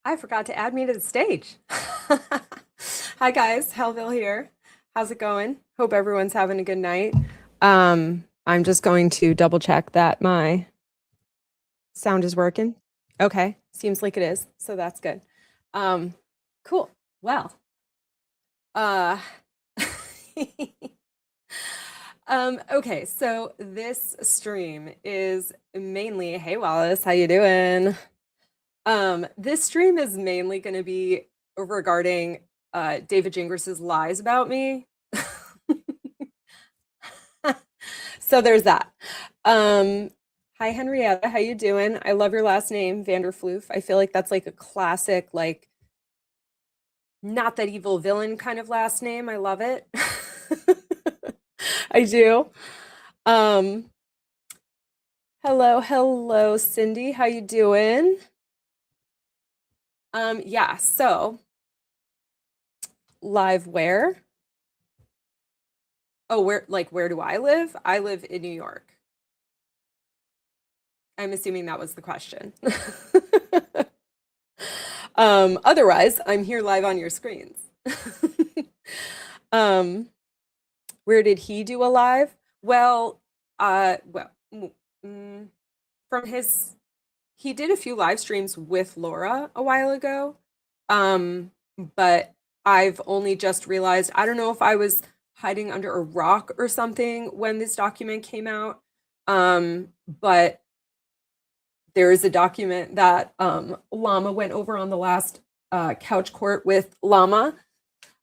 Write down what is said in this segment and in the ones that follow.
I forgot to add me to the stage. Hi guys, Hellville here. How's it going? Hope everyone's having a good night. I'm just going to double check that my sound is working. Okay, seems like it is, so that's good. Um, cool. Well, uh, okay, so this stream is mainly, hey Wallace, how you doing? This stream is mainly going to be regarding David Gingress's lies about me. So there's that. Hi Henrietta, how you doing? I love your last name, Vanderfloof. I feel like that's like a classic, like not that evil villain kind of last name. I love it. I do. Um, hello, Cindy. How you doing? Yeah, so live where? Oh, where do I live? I live in New York. I'm assuming that was the question. Otherwise, I'm here live on your screens. um, where did he do a live? Well, from his, he did a few live streams with Laura a while ago. But I've only just realized, I don't know if I was hiding under a rock or something when this document came out. But there is a document that Llama went over on the last couch court with Llama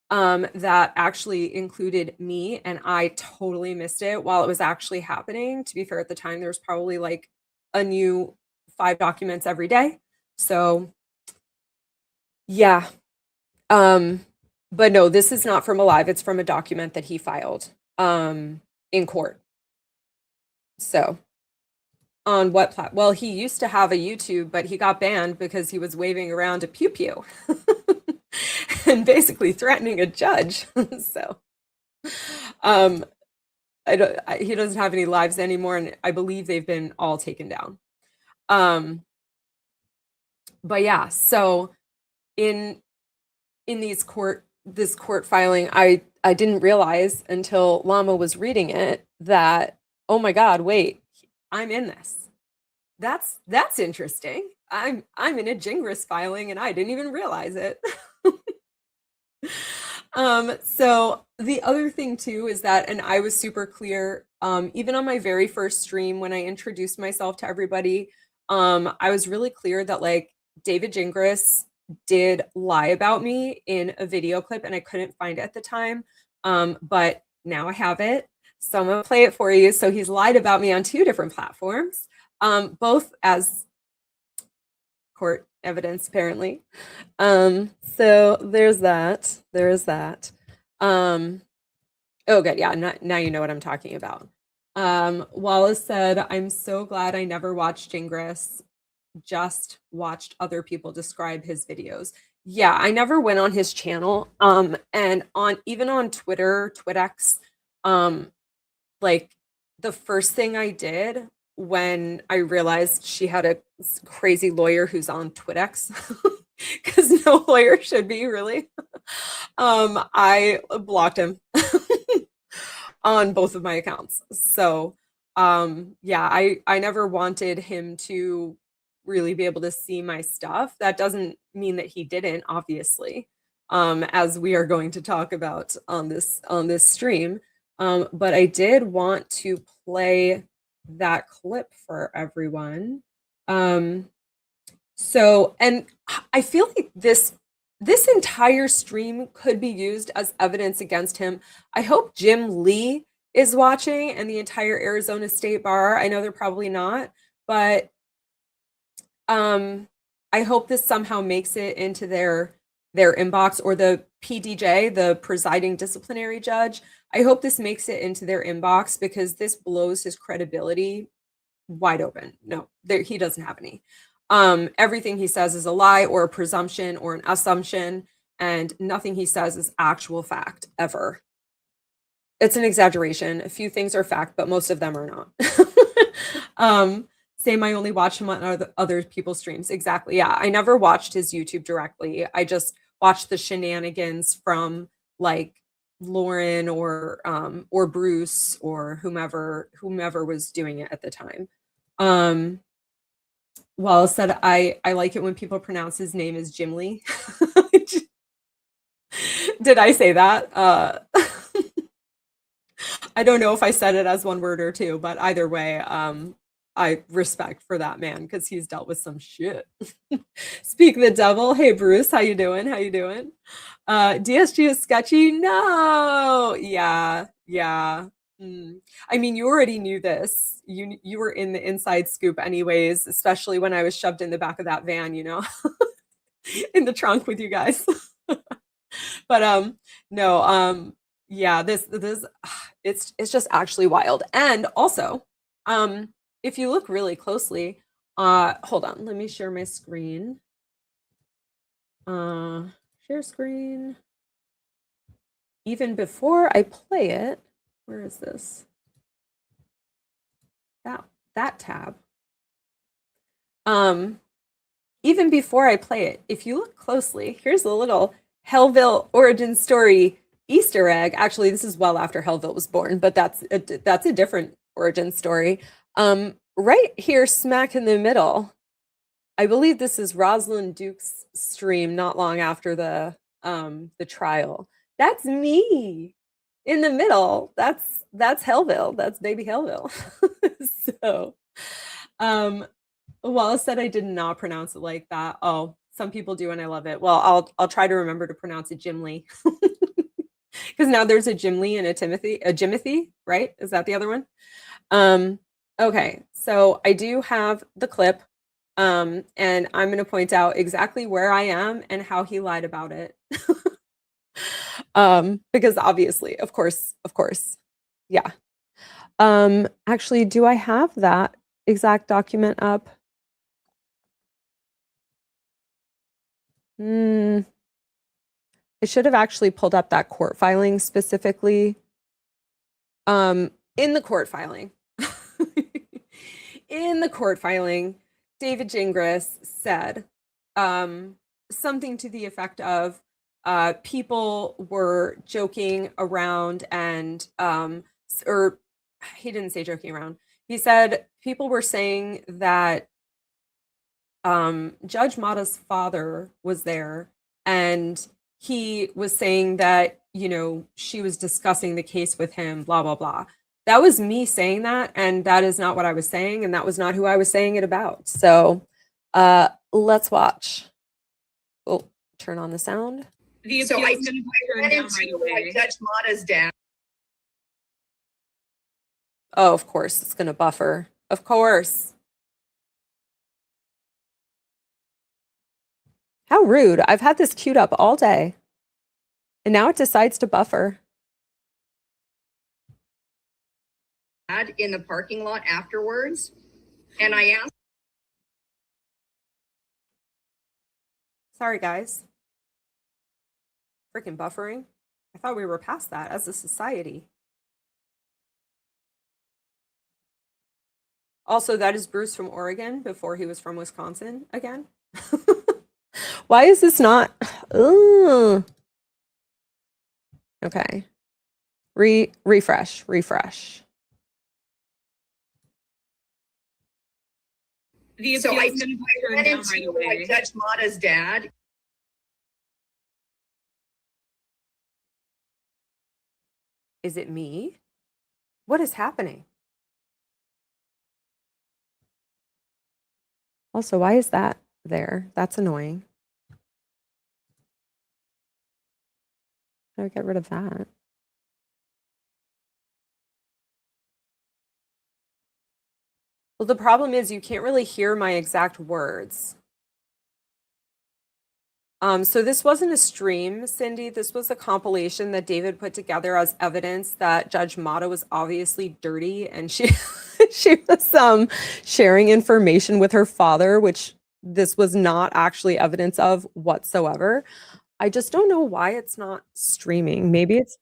that actually included me, and I totally missed it while it was actually happening. To be fair, at the time, there was probably like a new 5 documents every day. So yeah. But no, this is not from a live, it's from a document that he filed in court. So on what platform? Well, he used to have a YouTube, but he got banned because he was waving around a pew pew and basically threatening a judge. So um he doesn't have any lives anymore, and I believe they've been all taken down. But yeah, so in this court filing, I didn't realize until Llama was reading it that, oh my God, wait, I'm in this. That's interesting. I'm in a Gingras filing and I didn't even realize it. So the other thing too is that, and I was super clear, even on my very first stream when I introduced myself to everybody, I was really clear that like David Gingras did lie about me in a video clip and I couldn't find it at the time. But now I have it. So I'm gonna play it for you. So he's lied about me on 2 different platforms, both as court evidence, apparently. So there's that. There's that. Oh, good. Yeah, now you know what I'm talking about. Wallace said, I'm so glad I never watched Gingras, just watched other people describe his videos. Yeah, I never went on his channel. And even on Twitter, TwitX, like the first thing I did when I realized she had a crazy lawyer who's on TwitX, because no lawyer should be really, I blocked him on both of my accounts. So yeah, I never wanted him to really be able to see my stuff. That doesn't mean that he didn't, obviously, as we are going to talk about on this stream. But I did want to play that clip for everyone. So, and I feel like this entire stream could be used as evidence against him. I hope Jim Lee is watching and the entire Arizona State Bar. I know they're probably not, but I hope this somehow makes it into their inbox, or the PDJ, the presiding disciplinary judge. I hope this makes it into their inbox, because this blows his credibility wide open. No, he doesn't have any. Everything he says is a lie or a presumption or an assumption, and nothing he says is actual fact ever. It's an exaggeration. A few things are fact, but most of them are not. Same, I only watch him on other people's streams. Exactly. Yeah, I never watched his YouTube directly. I just watched the shenanigans from like Lauren or Bruce or whomever was doing it at the time. Wallace said I like it when people pronounce his name as Jim Lee. Did I say that? I don't know if I said it as one word or two, but either way, I respect for that man because he's dealt with some shit. Speak the devil. Hey Bruce, how you doing? How you doing? DSG is sketchy. No. Yeah. Yeah. I mean, you already knew this. You were in the inside scoop anyways, especially when I was shoved in the back of that van, in the trunk with you guys. But no, yeah, this it's just actually wild. And also, if you look really closely, hold on, let me share my screen. Share screen. Even before I play it, where is this? That tab. Even before I play it, if you look closely, here's a little Hellville origin story Easter egg. Actually, this is well after Hellville was born, but that's a different origin story. Right here, smack in the middle, I believe this is Rosalind Duke's stream not long after the trial. That's me in the middle. That's Hellville. That's baby Hellville. So, Wallace said I did not pronounce it like that. Oh, some people do, and I love it. Well, I'll try to remember to pronounce it Jim Lee. Because now there's a Jim Lee and a Jimothy, right? Is that the other one? Okay, so I do have the clip, and I'm going to point out exactly where I am and how he lied about it. Because obviously, of course, yeah. Actually, do I have that exact document up? I should have actually pulled up that court filing specifically. In the court filing, David Gingles said something to the effect of people were joking around and or he didn't say joking around. He said people were saying that Judge Mata's father was there and he was saying that, she was discussing the case with him, blah, blah, blah. That was me saying that, and that is not what I was saying, and that was not who I was saying it about. So let's watch. Oh, turn on the sound. So I ran into Judge Mata's dad. Oh, of course, it's going to buffer. Of course. How rude. I've had this queued up all day. And now it decides to buffer. In the parking lot afterwards. And I asked. Sorry, guys. Freaking buffering. I thought we were past that as a society. Also, that is Bruce from Oregon before he was from Wisconsin again. Why is this not? Ugh. Okay. Refresh. So I ran into Judge Mata's dad. Is it me? What is happening? Also, why is that there? That's annoying. How do I get rid of that? Well, the problem is you can't really hear my exact words. So this wasn't a stream, Cindy. This was a compilation that David put together as evidence that Judge Mata was obviously dirty and she was sharing information with her father, which this was not actually evidence of whatsoever. I just don't know why it's not streaming. Maybe it's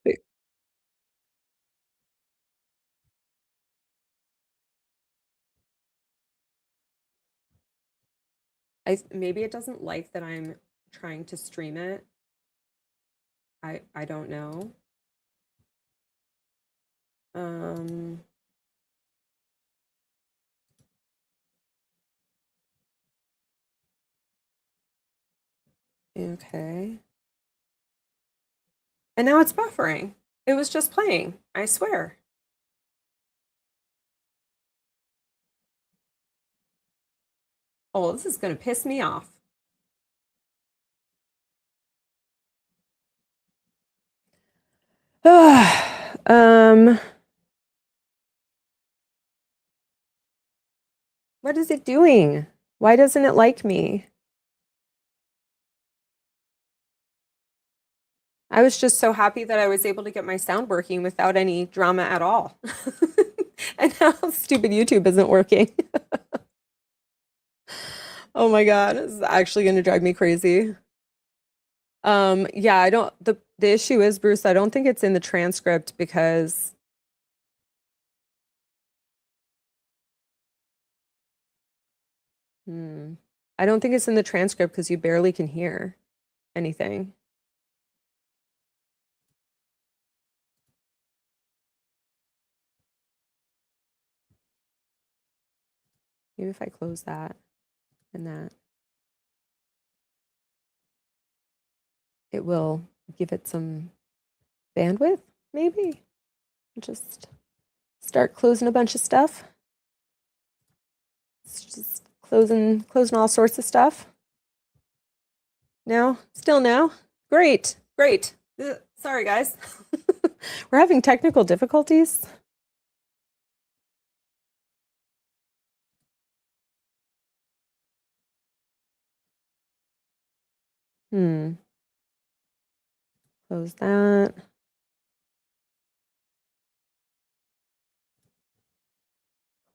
Maybe it doesn't like that I'm trying to stream it. I don't know. Okay. And now it's buffering. It was just playing, I swear. Oh, this is going to piss me off. What is it doing? Why doesn't it like me? I was just so happy that I was able to get my sound working without any drama at all. And now stupid YouTube isn't working. Oh my God, this is actually going to drive me crazy. Yeah, I don't, the issue is, Bruce, I don't think it's in the transcript because I don't think it's in the transcript because you barely can hear anything. Maybe if I close that and that, it will give it some bandwidth, maybe. Just start closing a bunch of stuff. It's just closing all sorts of stuff. No, still no. Great, great. Sorry, guys. We're having technical difficulties. Close that.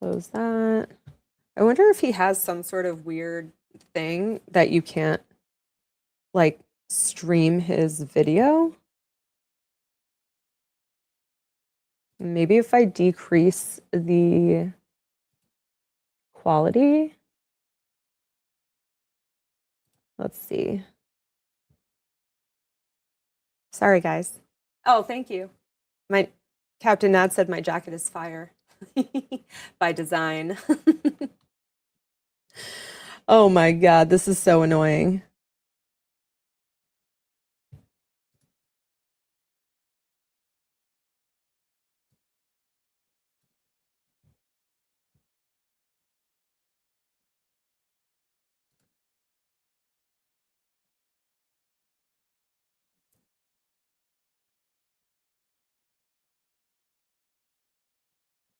Close that. I wonder if he has some sort of weird thing that you can't like stream his video. Maybe if I decrease the quality. Let's see. Sorry, guys. Oh, thank you. My Captain Nad said my jacket is fire by design. Oh my God, this is so annoying.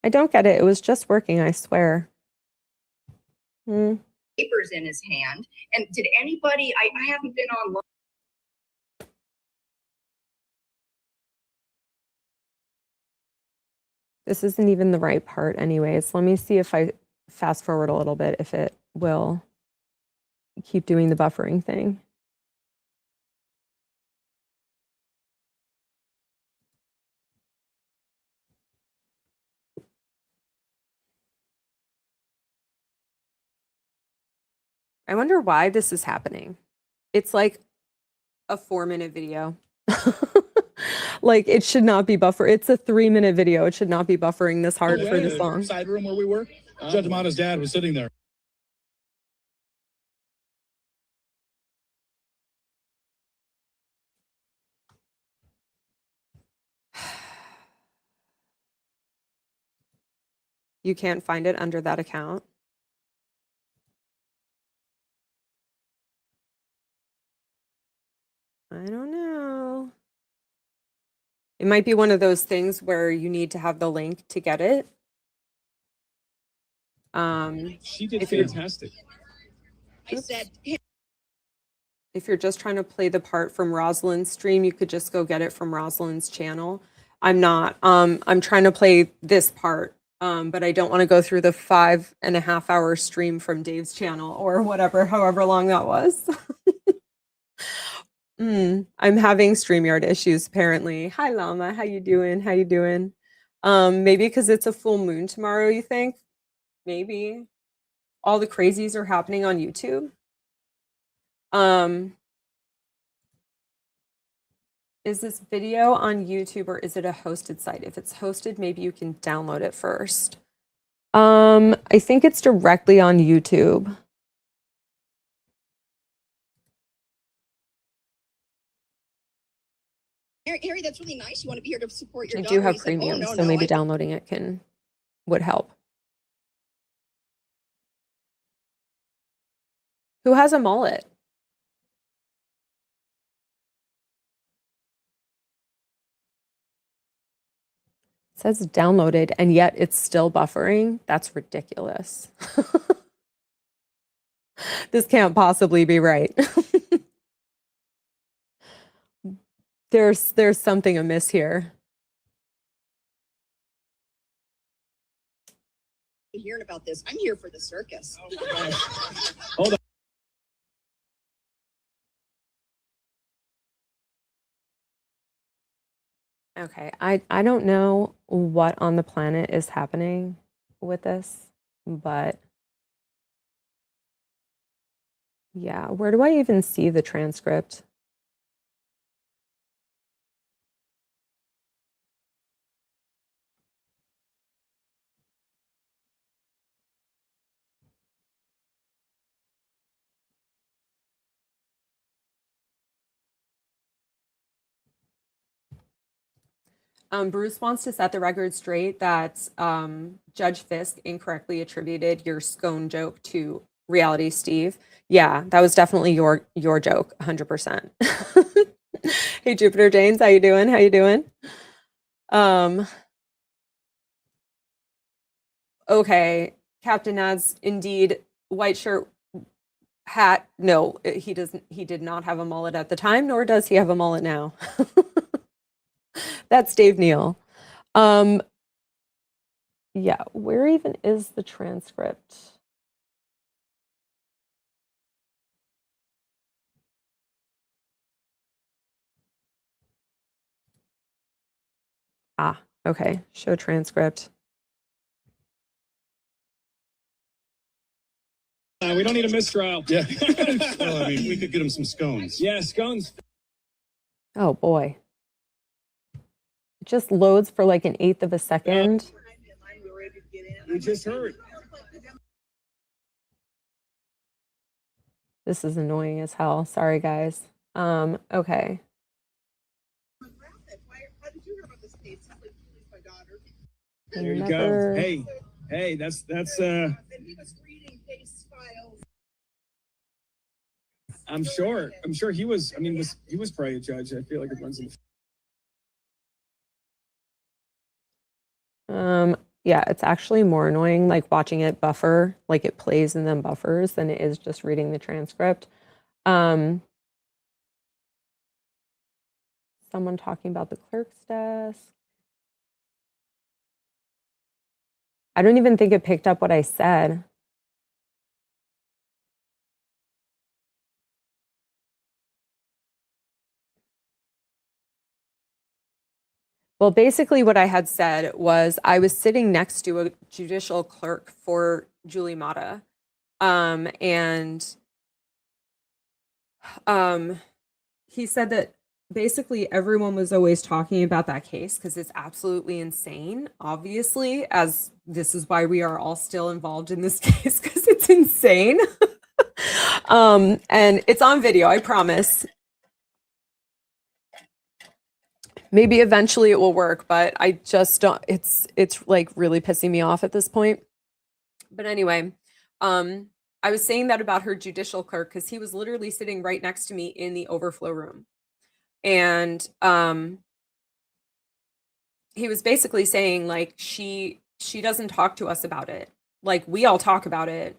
I don't get it. It was just working, I swear. Papers in his hand. And did anybody, I haven't been on. This isn't even the right part anyways. Let me see if I fast forward a little bit, if it will keep doing the buffering thing. I wonder why this is happening. It's like a 4-minute video. Like it should not be buffer. It's a 3-minute video. It should not be buffering this hard for this long. Side room where we were. Judge Amato's dad was sitting there. You can't find it under that account. I don't know. It might be one of those things where you need to have the link to get it. She did fantastic. I said, if you're just trying to play the part from Rosalind's stream, you could just go get it from Rosalind's channel. I'm not. I'm trying to play this part, but I don't want to go through the 5.5-hour stream from Dave's channel or whatever, however long that was. I'm having StreamYard issues apparently. Hi Llama, how you doing? How you doing? Maybe because it's a full moon tomorrow, you think? Maybe. All the crazies are happening on YouTube. Is this video on YouTube or is it a hosted site? If it's hosted, maybe you can download it first. I think it's directly on YouTube. Harry, that's really nice. You want to be here to support your I daughter. do have He's like, "Oh, premium, no, so no, maybe I- downloading it would help. Who has a mullet? It says downloaded and yet it's still buffering. That's ridiculous. This can't possibly be right. There's something amiss here. hearing about this. I'm here for the circus. Hold on. Okay, I don't know what on the planet is happening with this, but yeah, where do I even see the transcript? Bruce wants to set the record straight that Judge Fisk incorrectly attributed your scone joke to Reality Steve. Yeah, that was definitely your joke, 100%. Hey, Jupiter James, how you doing? How you doing? Okay, Captain Nads, indeed, white shirt, hat. No, he doesn't. He did not have a mullet at the time, nor does he have a mullet now. That's Dave Neal. Yeah, where even is the transcript? Ah, okay. Show transcript. We don't need a mistrial. Yeah. Well, I mean, we could get him some scones. Yeah, scones. Oh boy. It just loads for like 1/8 of a second. We just heard. This is annoying as hell. Sorry, guys. Okay. There you Never- go. Hey, that's I'm sure he was, he was probably a judge. I feel like it runs in the Yeah, it's actually more annoying like watching it buffer, like it plays and then buffers than it is just reading the transcript. Someone talking about the clerk's desk. I don't even think it picked up what I said. Well, basically what I had said was I was sitting next to a judicial clerk for Julie Mata. And he said that basically everyone was always talking about that case because it's absolutely insane, obviously, as this is why we are all still involved in this case because it's insane. And it's on video, I promise. Maybe eventually it will work, but I just don't, it's like really pissing me off at this point. But anyway, I was saying that about her judicial clerk because he was literally sitting right next to me in the overflow room. And he was basically saying like she doesn't talk to us about it. Like we all talk about it.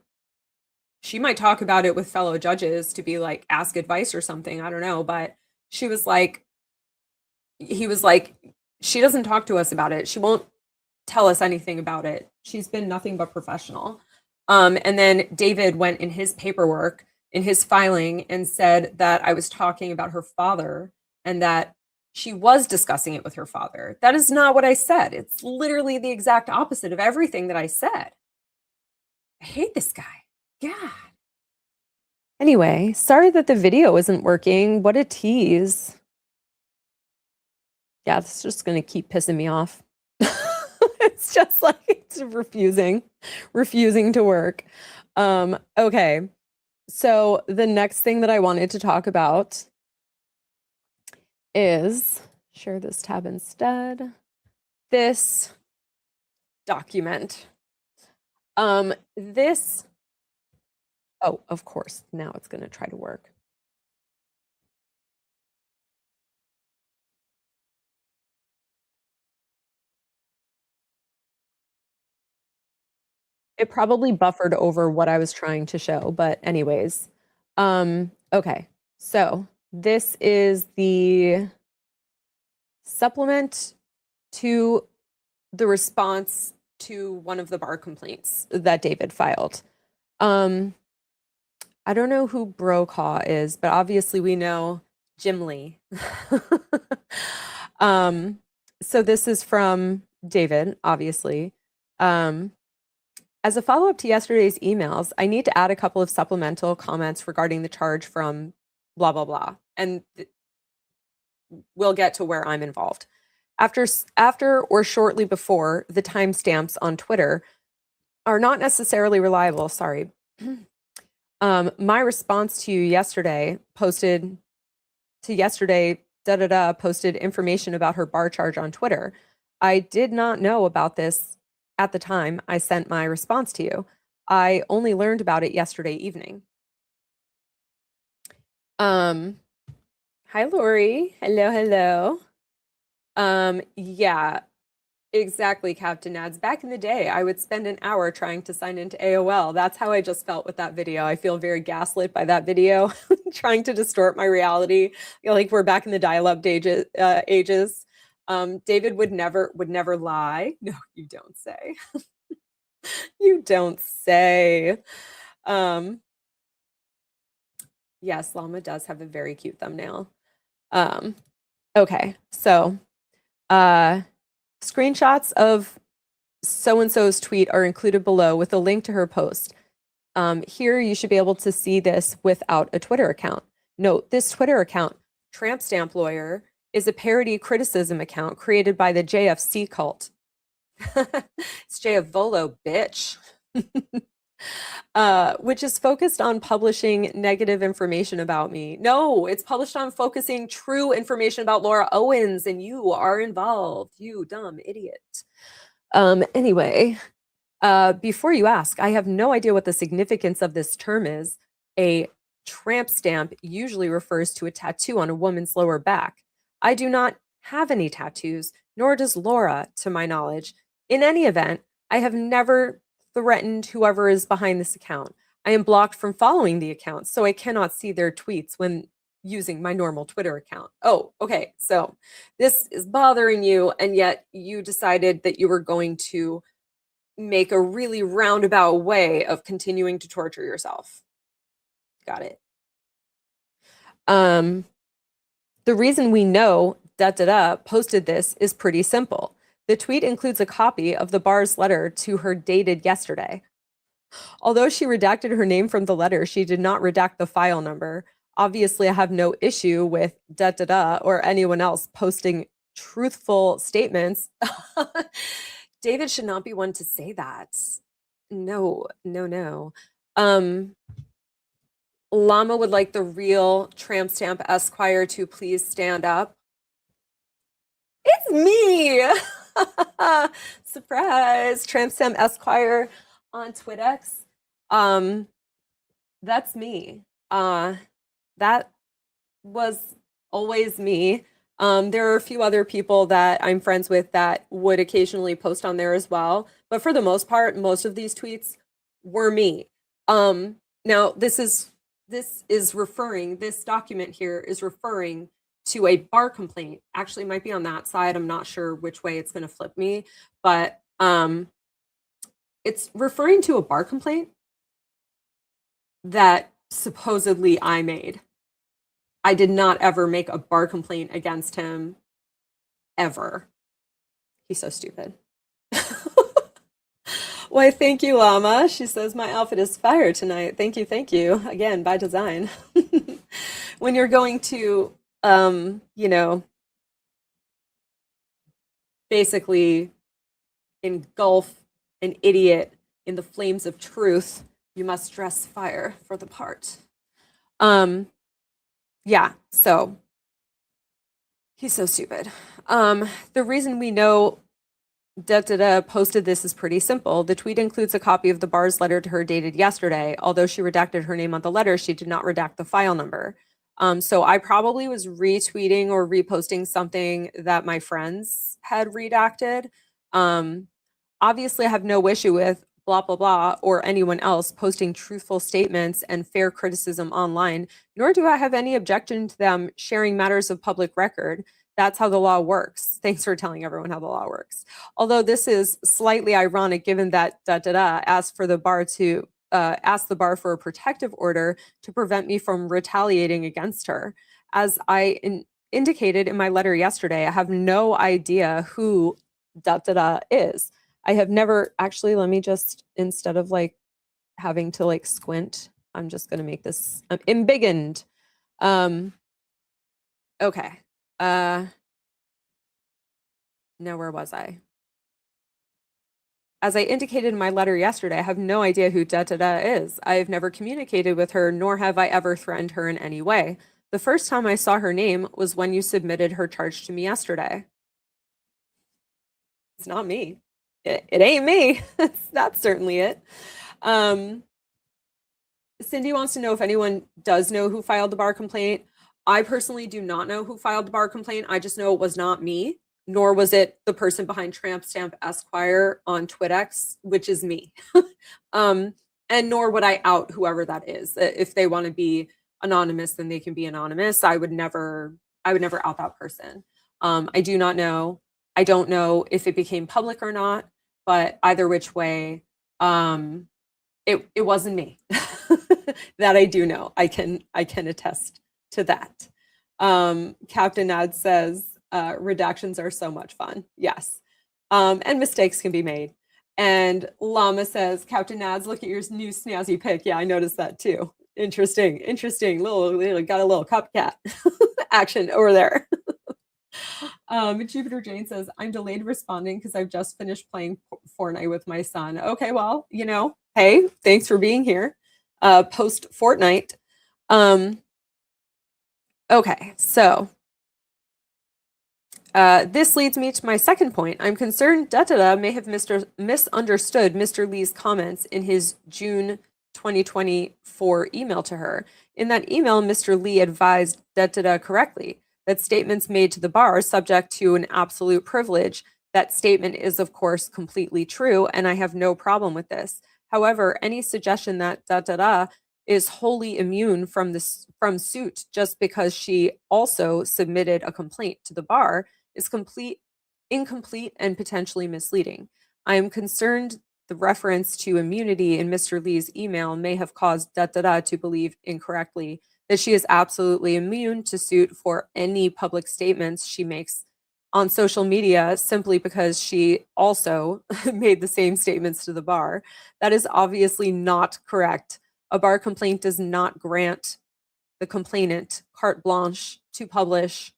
She might talk about it with fellow judges to be like ask advice or something, I don't know, but she was like, he was like, she doesn't talk to us about it. She won't tell us anything about it. She's been nothing but professional. And then David went in his paperwork, in his filing, and said that I was talking about her father and that she was discussing it with her father. That is not what I said. It's literally the exact opposite of everything that I said. I hate this guy. God. Anyway, sorry that the video isn't working. What a tease. Yeah, this is just going to keep pissing me off. It's just like it's refusing to work. Okay. So the next thing that I wanted to talk about is share this tab instead. This document. This, oh, of course, now it's going to try to work. It probably buffered over what I was trying to show, but anyways. Okay, so this is the supplement to the response to one of the bar complaints that David filed. I don't know who Brokaw is, but obviously we know Jim Lee. So this is from David, obviously. As a follow-up to yesterday's emails, I need to add a couple of supplemental comments regarding the charge from blah, blah, blah. And we'll get to where I'm involved. After or shortly before, the timestamps on Twitter are not necessarily reliable. Sorry. My response to you yesterday posted information about her bar charge on Twitter. I did not know about this at the time I sent my response to you. I only learned about it yesterday evening. Hi, Lori. Hello. Yeah, exactly, Captain Ads. Back in the day, I would spend an hour trying to sign into AOL. That's how I just felt with that video. I feel very gaslit by that video, trying to distort my reality. Like we're back in the dial-up ages. David would never lie. No, you don't say. You don't say. Yes, Llama does have a very cute thumbnail. Okay, so screenshots of so-and-so's tweet are included below with a link to her post. Here you should be able to see this without a Twitter account. Note, this Twitter account, Tramp Stamp Lawyer, is a parody criticism account created by the JFC cult. It's JF Volo, bitch. Which is focused on publishing negative information about me. No, it's published on focusing true information about Laura Owens, and you are involved, you dumb idiot. Anyway, before you ask, I have no idea what the significance of this term is. A tramp stamp usually refers to a tattoo on a woman's lower back. I do not have any tattoos, nor does Laura, to my knowledge. In any event, I have never threatened whoever is behind this account. I am blocked from following the account, so I cannot see their tweets when using my normal Twitter account. Oh, okay. So this is bothering you, and yet you decided that you were going to make a really roundabout way of continuing to torture yourself. Got it. The reason we know posted this is pretty simple. The tweet includes a copy of the bar's letter to her dated yesterday. Although she redacted her name from the letter, she did not redact the file number. Obviously, I have no issue with or anyone else posting truthful statements. David should not be one to say that. No. Llama would like the real Tramp Stamp Esquire to please stand up. It's me! Surprise! Tramp Stamp Esquire on TwitX. That's me. That was always me. There are a few other people that I'm friends with that would occasionally post on there as well. But for the most part, most of these tweets were me. Now, this document here is referring to a bar complaint. Actually, it might be on that side. I'm not sure which way it's going to flip me, but it's referring to a bar complaint that supposedly I made. I did not ever make a bar complaint against him, ever. He's so stupid. Why, thank you, Llama. She says, my outfit is fire tonight. Thank you, thank you. Again, by design. When you're going to, you know, basically engulf an idiot in the flames of truth, you must dress fire for the part. Yeah, so he's so stupid. The reason we know posted this is pretty simple. The tweet includes a copy of the bar's letter to her dated yesterday. Although she redacted her name on the letter, she did not redact the file number. So I probably was retweeting or reposting something that my friends had redacted. Obviously, I have no issue with blah, blah, blah, or anyone else posting truthful statements and fair criticism online, nor do I have any objection to them sharing matters of public record. That's how the law works. Thanks for telling everyone how the law works. Although this is slightly ironic given that asked for the bar to ask the bar for a protective order to prevent me from retaliating against her. As I indicated in my letter yesterday, I have no idea who is. I have never actually, let me just, instead of like having to like squint, I'm just going to make this embiggened. Okay. Now where was I? As I indicated in my letter yesterday, I have no idea who is. I have never communicated with her, nor have I ever threatened her in any way. The first time I saw her name was when you submitted her charge to me yesterday. It's not me. It ain't me. That's certainly it. Cindy wants to know if anyone does know who filed the bar complaint. I personally do not know who filed the bar complaint. I just know it was not me, nor was it the person behind Tramp Stamp Esquire on TwitX, which is me. And nor would I out whoever that is. If they want to be anonymous, then they can be anonymous. I would never out that person. I do not know. I don't know if it became public or not, but either which way, it wasn't me. That I do know. I can attest to that. Captain Nad says redactions are so much fun. Yes. And mistakes can be made. And Llama says, Captain Nads, look at your new snazzy pic. Yeah, I noticed that too. Interesting. Little got a little copycat action over there. Jupiter Jane says, I'm delayed responding because I've just finished playing Fortnite with my son. Okay, well, hey, thanks for being here. Post Fortnite. Okay, so this leads me to my second point. I'm concerned may have misunderstood Mr. Lee's comments in his June 2024 email to her. In that email, Mr. Lee advised correctly that statements made to the bar are subject to an absolute privilege. That statement is, of course, completely true, and I have no problem with this. However, any suggestion that is wholly immune from suit just because she also submitted a complaint to the bar is incomplete and potentially misleading. I am concerned the reference to immunity in Mr. Lee's email may have caused to believe incorrectly that she is absolutely immune to suit for any public statements she makes on social media simply because she also made the same statements to the bar. That is obviously not correct. A bar complaint does not grant the complainant carte blanche to publish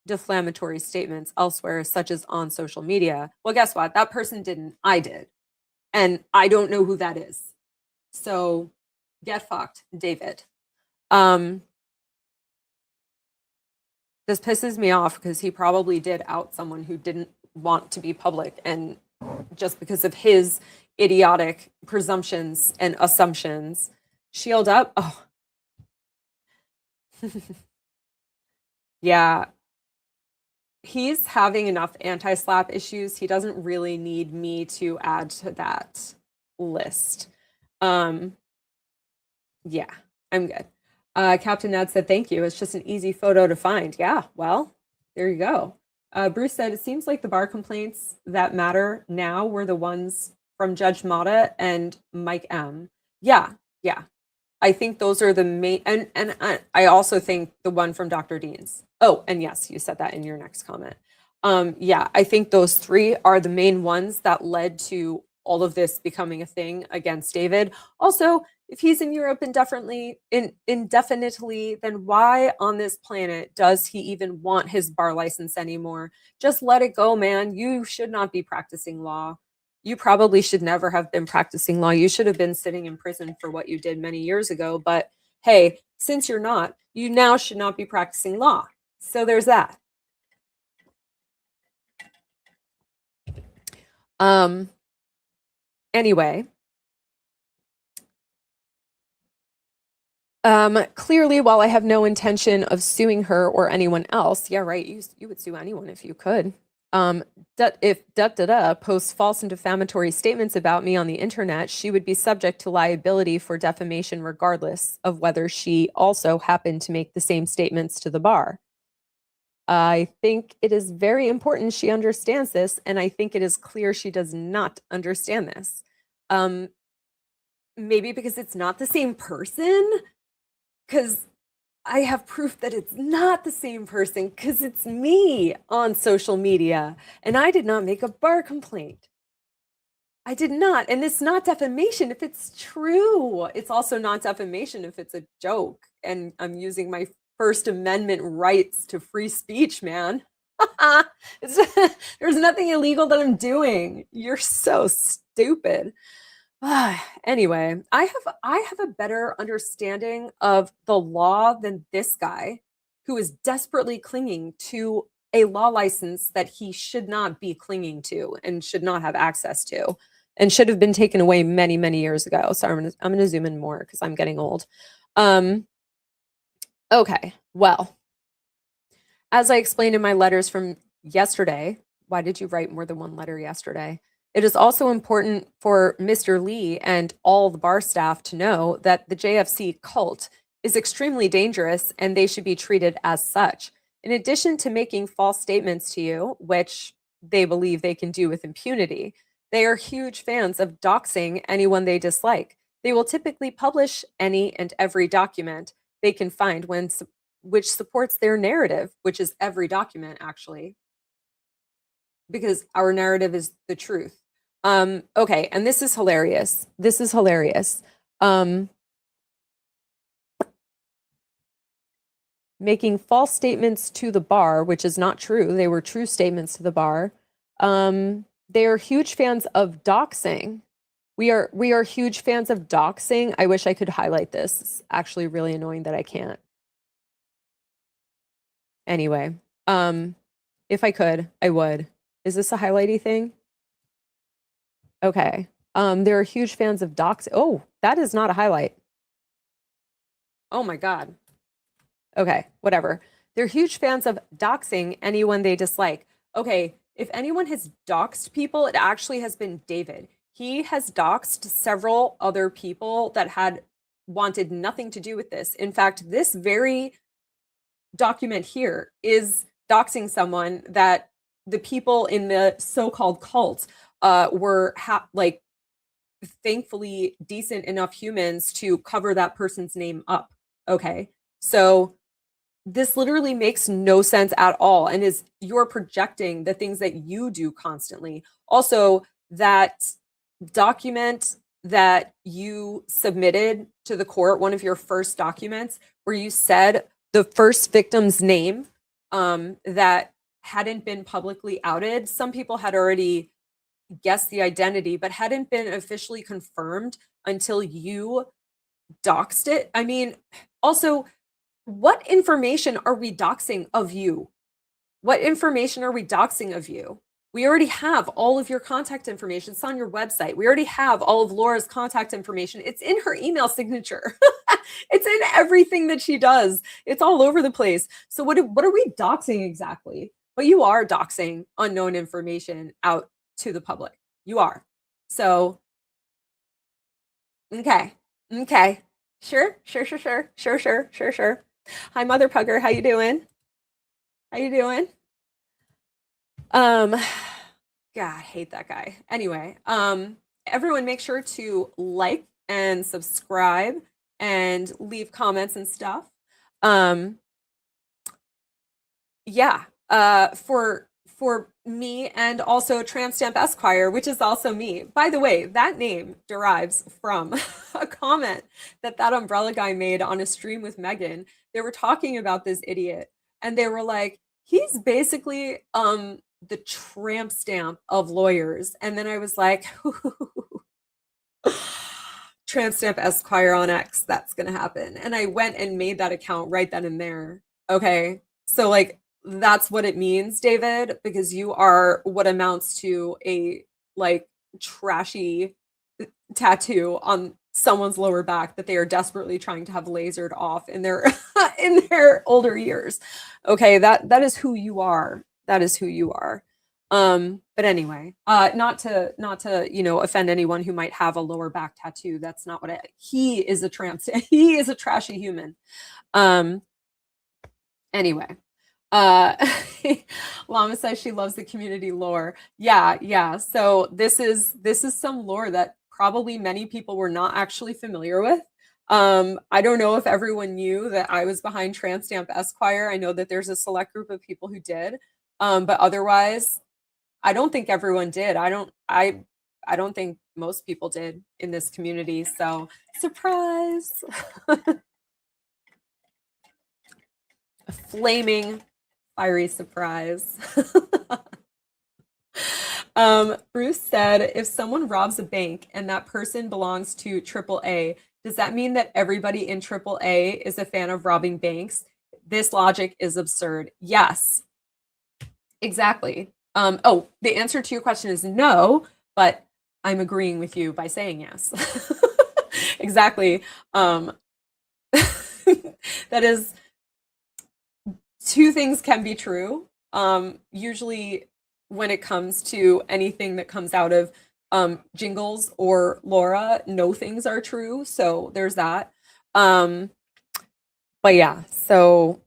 defamatory statements elsewhere, such as on social media. Well, guess what? That person didn't. I did. And I don't know who that is. So get fucked, David. This pisses me off because he probably did out someone who didn't want to be public, and just because of his idiotic presumptions and assumptions. Shield up. Oh. Yeah. He's having enough anti-slap issues. He doesn't really need me to add to that list. Yeah, I'm good. Captain Ned said, thank you. It's just an easy photo to find. Yeah, well, there you go. Bruce said, it seems like the bar complaints that matter now were the ones from Judge Mata and Mike M. Yeah. I think those are the main, and I also think the one from Dr. Dean's. Oh, and yes, you said that in your next comment. Yeah, I think those three are the main ones that led to all of this becoming a thing against David. Also, if he's in Europe indefinitely, then why on this planet does he even want his bar license anymore? Just let it go, man. You should not be practicing law. You probably should never have been practicing law. You should have been sitting in prison for what you did many years ago. But hey, since you're not, you now should not be practicing law. So there's that. Anyway, clearly, while I have no intention of suing her or anyone else, yeah, right, you would sue anyone if you could. If posts false and defamatory statements about me on the internet, she would be subject to liability for defamation regardless of whether she also happened to make the same statements to the bar. I think it is very important she understands this, and I think it is clear she does not understand this. Maybe because it's not the same person, because I have proof that it's not the same person, because it's me on social media, and I did not make a bar complaint. I did not, and it's not defamation if it's true. It's also not defamation if it's a joke, and I'm using my First Amendment rights to free speech, man. There's nothing illegal that I'm doing. You're so stupid. Anyway, I have a better understanding of the law than this guy, who is desperately clinging to a law license that he should not be clinging to and should not have access to, and should have been taken away many, many years ago. So I'm gonna zoom in more because I'm getting old. Okay, well, as I explained in my letters from yesterday, why did you write more than one letter yesterday? It is also important for Mr. Lee and all the bar staff to know that the JFC cult is extremely dangerous and they should be treated as such. In addition to making false statements to you, which they believe they can do with impunity, they are huge fans of doxing anyone they dislike. They will typically publish any and every document they can find which supports their narrative, which is every document, actually, because our narrative is the truth. Okay, and this is hilarious. Making false statements to the bar, which is not true. They were true statements to the bar. They are huge fans of doxing. We are huge fans of doxing. I wish I could highlight this. It's actually really annoying that I can't. Anyway, if I could, I would. Is this a highlighty thing? Okay. They're huge fans of doxing. Oh, that is not a highlight. Oh my God. Okay, whatever. They're huge fans of doxing anyone they dislike. Okay, if anyone has doxed people, it actually has been David. He has doxed several other people that had wanted nothing to do with this. In fact, this very document here is doxing someone that the people in the so-called cult were like thankfully decent enough humans to cover that person's name up. Okay, so this literally makes no sense at all, and is you're projecting the things that you do constantly. Also, that document that you submitted to the court, one of your first documents, where you said the first victim's name that hadn't been publicly outed. Some people had already guessed the identity, but hadn't been officially confirmed until you doxed it. I mean, also, what information are we doxing of you? What information are we doxing of you? We already have all of your contact information. It's on your website. We already have all of Laura's contact information. It's in her email signature. It's in everything that she does. It's all over the place. So what are we doxing exactly? But you are doxing unknown information out to the public. You are. So, okay. Sure. Hi, Mother Pugger. How you doing? God, I hate that guy. Anyway, everyone make sure to like and subscribe and leave comments and stuff. Yeah, for for me, and also Tramp Stamp Esquire, which is also me. By the way, that name derives from a comment that umbrella guy made on a stream with Megan. They were talking about this idiot, and they were like, he's basically the tramp stamp of lawyers. And then I was like, Tramp Stamp Esquire on X, that's gonna happen. And I went and made that account right then and there. Okay. So like that's what it means, David, because you are what amounts to a like trashy tattoo on someone's lower back that they are desperately trying to have lasered off in their in their older years. Okay, that is who you are. That is who you are. But anyway, not to offend anyone who might have a lower back tattoo. That's not what he is a tramp. He is a trashy human. Anyway, Llama says she loves the community lore. Yeah. So this is some lore that probably many people were not actually familiar with. I don't know if everyone knew that I was behind Tramp Stamp Esquire. I know that there's a select group of people who did, but otherwise, I don't think everyone did. I don't think most people did in this community. So surprise. A flaming fiery surprise. Bruce said, if someone robs a bank and that person belongs to AAA, does that mean that everybody in AAA is a fan of robbing banks? This logic is absurd. Yes, exactly. The answer to your question is no, but I'm agreeing with you by saying yes. Exactly. That is, two things can be true. Usually when it comes to anything that comes out of Gingles or Laura, no things are true. So there's that. But yeah, so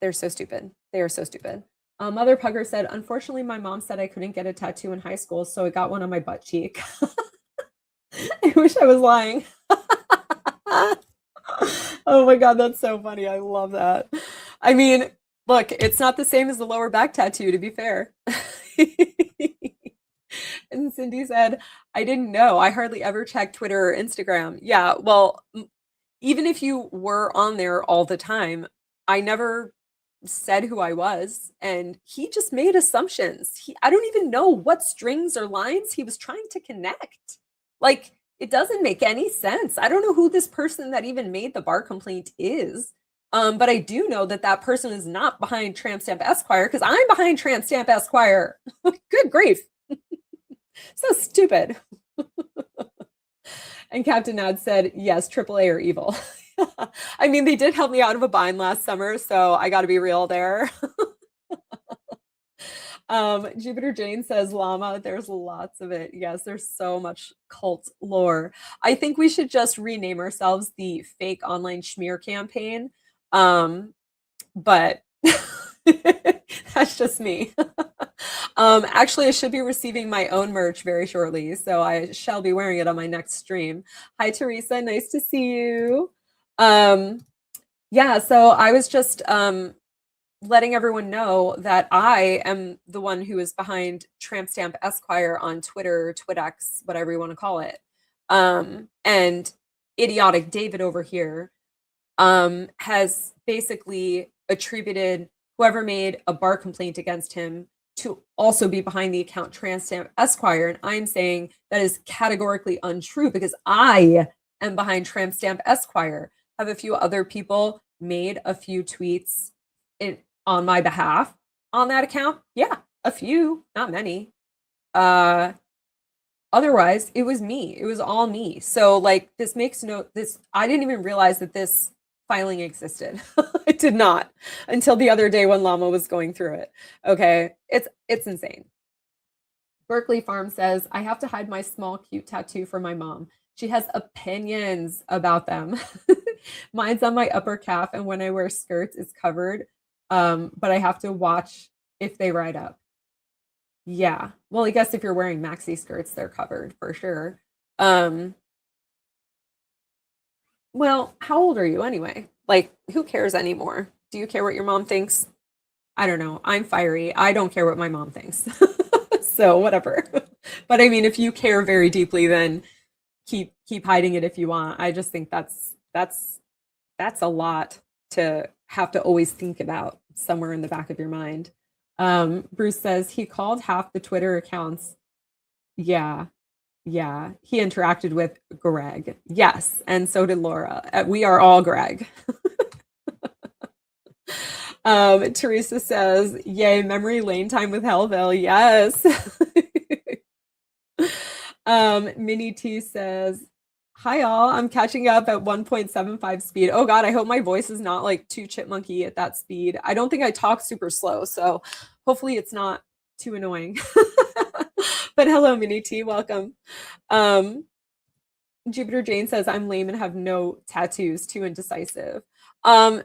they're so stupid. They are so stupid. Mother Pugger said, unfortunately, my mom said I couldn't get a tattoo in high school, so I got one on my butt cheek. I wish I was lying. Oh my God, that's so funny. I love that. I mean, look, it's not the same as the lower back tattoo, to be fair. And Cindy said, I didn't know. I hardly ever check Twitter or Instagram. Yeah, well, even if you were on there all the time, I never said who I was, and he just made assumptions. I don't even know what strings or lines he was trying to connect. Like, it doesn't make any sense. I don't know who this person that even made the bar complaint is. But I do know that that person is not behind Tramp Stamp Esquire, because I'm behind Tramp Stamp Esquire. Good grief. So stupid. And Captain Nad said, yes, AAA are evil. I mean, they did help me out of a bind last summer, so I got to be real there. Jupiter Jane says, Llama, there's lots of it. Yes, there's so much cult lore. I think we should just rename ourselves the Fake Online Schmear Campaign. But that's just me. Actually, I should be receiving my own merch very shortly, so I shall be wearing it on my next stream. Hi, Teresa. Nice to see you. Yeah, so I was just letting everyone know that I am the one who is behind Tramp Stamp Esquire on Twitter, TwitX, whatever you want to call it. And idiotic David over here has basically attributed whoever made a bar complaint against him to also be behind the account Tramp Stamp Esquire. And I'm saying that is categorically untrue, because I am behind Tramp Stamp Esquire. Have a few other people made a few tweets on my behalf on that account? Yeah, a few, not many. Otherwise, it was me. It was all me. So like, this makes I didn't even realize that this filing existed. I did not until the other day when Llama was going through it. Okay, it's insane. Berkeley Farm says, I have to hide my small cute tattoo from my mom. She has opinions about them. Mine's on my upper calf, and when I wear skirts, it's covered. But I have to watch if they ride up. Yeah. Well, I guess if you're wearing maxi skirts, they're covered for sure. Well, how old are you anyway? Like, who cares anymore? Do you care what your mom thinks? I don't know. I'm fiery. I don't care what my mom thinks. So whatever. But I mean, if you care very deeply, then keep hiding it if you want. I just think that's a lot to have to always think about somewhere in the back of your mind. Bruce says he called half the Twitter accounts. Yeah. Yeah. He interacted with Greg. Yes. And so did Laura. We are all Greg. Teresa says, yay, memory lane time with Hellville. Yes. Minnie T says, hi all, I'm catching up at 1.75 speed. Oh god, I hope my voice is not like too chipmunky at that speed. I don't think I talk super slow, so hopefully it's not too annoying. But hello, Minnie T, welcome. Jupiter Jane says, I'm lame and have no tattoos, too indecisive.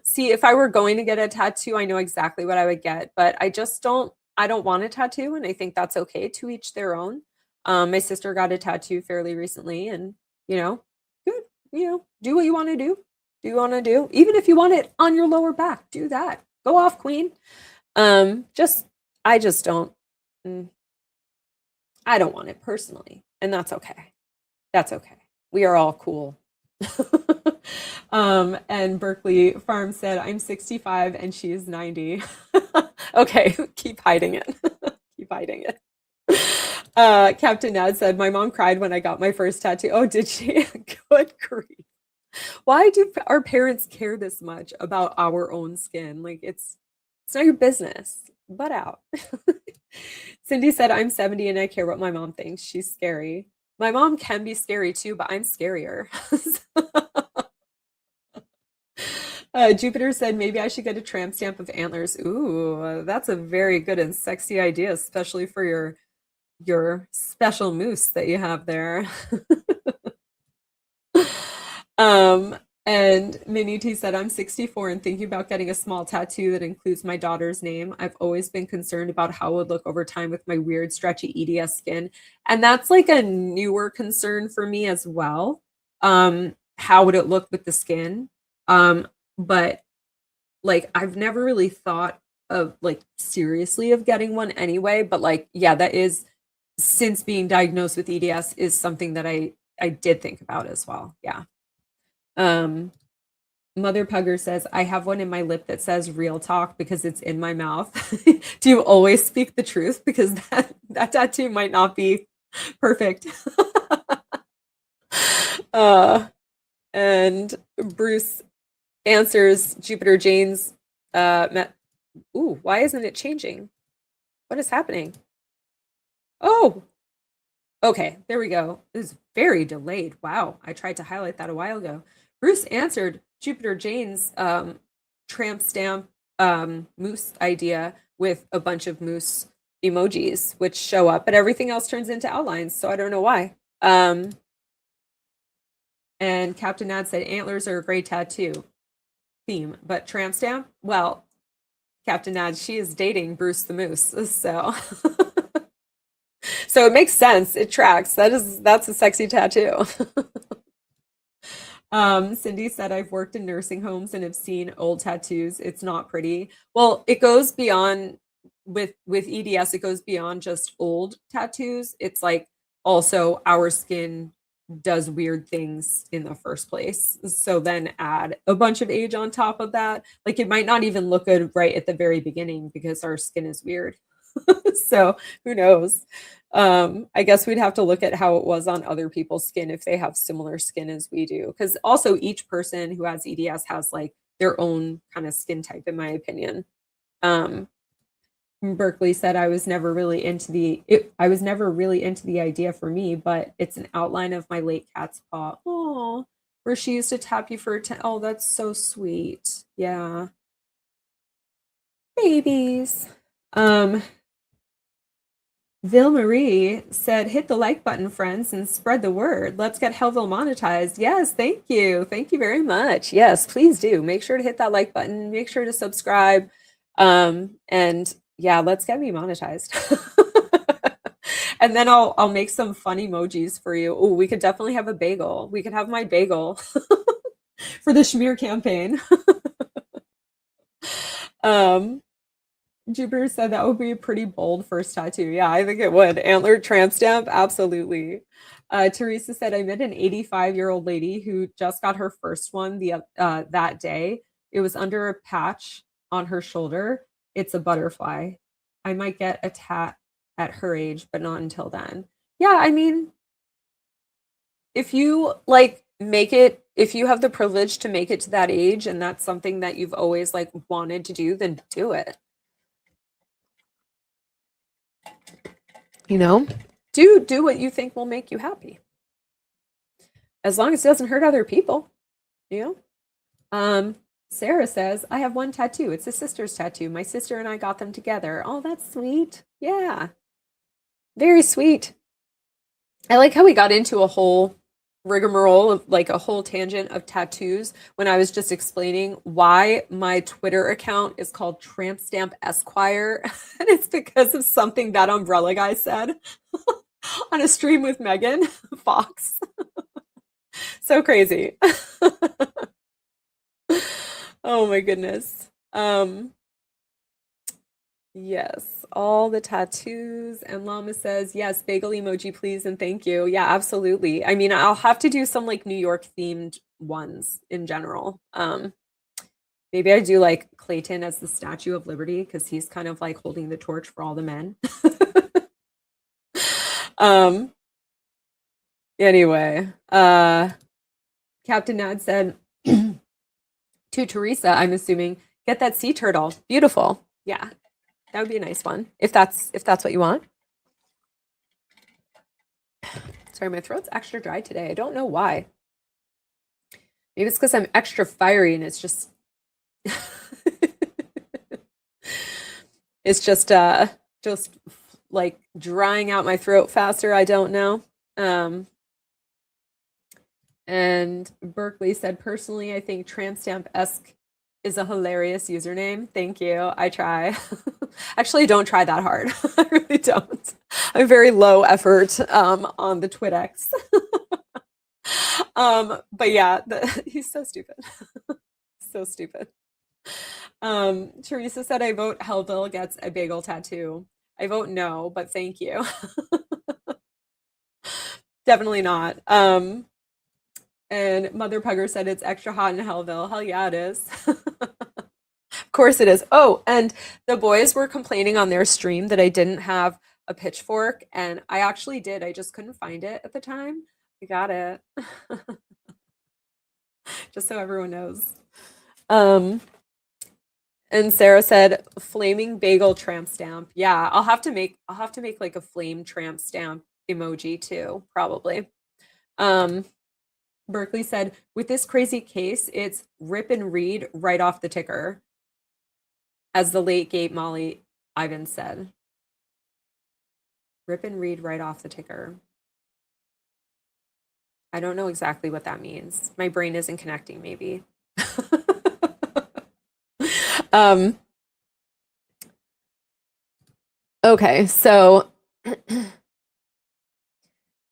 See, if I were going to get a tattoo, I know exactly what I would get, but I don't want a tattoo, and I think that's okay, to each their own. My sister got a tattoo fairly recently, and good, do what you want to do. Do you want to do? Even if you want it on your lower back, do that. Go off, queen. I just don't. I don't want it personally, and that's okay. That's okay. We are all cool. And Berkeley Farm said, I'm 65 and she is 90. Okay, keep hiding it. Keep hiding it. Captain Nad said, my mom cried when I got my first tattoo. Oh, did she? Good grief. Why do our parents care this much about our own skin? Like, it's not your business. Butt out. Cindy said, I'm 70 and I care what my mom thinks. She's scary. My mom can be scary too, but I'm scarier. Jupiter said, maybe I should get a tramp stamp of antlers. Ooh, that's a very good and sexy idea, especially for your special moose that you have there. And Minnie T said, I'm 64 and thinking about getting a small tattoo that includes my daughter's name. I've always been concerned about how it would look over time with my weird, stretchy EDS skin. And that's like a newer concern for me as well. How would it look with the skin? But like, I've never really thought of like seriously of getting one anyway. But like, yeah, that is, since being diagnosed with EDS, is something that I did think about as well. Yeah. Mother Pugger says, I have one in my lip that says real talk because it's in my mouth. Do you always speak the truth? Because that tattoo might not be perfect. And Bruce answers Jupiter Jane's ooh, why isn't it changing? What is happening? Oh, okay, there we go. It was very delayed. Wow, I tried to highlight that a while ago. Bruce answered Jupiter Jane's tramp stamp moose idea with a bunch of moose emojis, which show up, but everything else turns into outlines, so I don't know why. And Captain Nad said, antlers are a great tattoo theme, but tramp stamp? Well, Captain Nad, she is dating Bruce the Moose, so... So it makes sense. It tracks. That's a sexy tattoo. Cindy said, I've worked in nursing homes and have seen old tattoos. It's not pretty. Well, it goes beyond with EDS. It goes beyond just old tattoos. It's like also our skin does weird things in the first place. So then add a bunch of age on top of that. Like it might not even look good right at the very beginning because our skin is weird. So who knows? I guess we'd have to look at how it was on other people's skin if they have similar skin as we do. Because also each person who has EDS has like their own kind of skin type, in my opinion. Berkeley said, I was never really into the idea for me, but it's an outline of my late cat's paw. Oh, where she used to tap you for oh, that's so sweet. Yeah. Babies. Ville Marie said, hit the like button, friends, and spread the word. Let's get Hellville monetized. Yes, thank you. Thank you very much. Yes, please do. Make sure to hit that like button. Make sure to subscribe. And yeah, let's get me monetized. And then I'll make some fun emojis for you. Oh, we could definitely have a bagel. We could have my bagel for the schmear campaign. Jupiter said that would be a pretty bold first tattoo. Yeah, I think it would. Antler tramp stamp, absolutely. Teresa said, I met an 85-year-old lady who just got her first one that day. It was under a patch on her shoulder. It's a butterfly. I might get a tat at her age, but not until then. Yeah, I mean, if you like make it, if you have the privilege to make it to that age and that's something that you've always like wanted to do, then do it. You know, do what you think will make you happy. As long as it doesn't hurt other people, you know? Sarah says, I have one tattoo. It's a sister's tattoo. My sister and I got them together. Oh, that's sweet. Yeah. Very sweet. I like how we got into a whole rigmarole of like a whole tangent of tattoos when I was just explaining why my Twitter account is called Tramp Stamp Esquire. And it's because of something that umbrella guy said on a stream with Megan Fox. So crazy. Oh my goodness. Yes, all the tattoos. And Llama says, yes, bagel emoji, please, and thank you. Yeah, absolutely. I mean, I'll have to do some like New York themed ones in general. Maybe I do like Clayton as the Statue of Liberty because he's kind of like holding the torch for all the men. Anyway, Captain Nad said to Teresa, I'm assuming, get that sea turtle. Beautiful. Yeah. That would be a nice one if that's what you want. Sorry, my throat's extra dry today. I don't know why. Maybe it's because I'm extra fiery and it's just it's just like drying out my throat faster. I don't know. And Berkeley said, personally, I think Tramp Stamp-esque is a hilarious username. Thank you. I try. Actually, don't try that hard. I really don't. I'm very low effort on the TwitX. But yeah, he's so stupid. So stupid. Teresa said, I vote Hellville gets a bagel tattoo. I vote no, but thank you. Definitely not. And Mother Pugger said it's extra hot in Hellville. Hell yeah, it is. Of course it is. Oh, and the boys were complaining on their stream that I didn't have a pitchfork, and I actually did. I just couldn't find it at the time. I got it. Just so everyone knows. And Sarah said, flaming bagel tramp stamp. Yeah, I'll have to make like a flame tramp stamp emoji too, probably. Berkeley said, with this crazy case, it's rip and read right off the ticker, as the late Gate Molly Ivan said. Rip and read right off the ticker. I don't know exactly what that means. My brain isn't connecting, maybe. Okay, so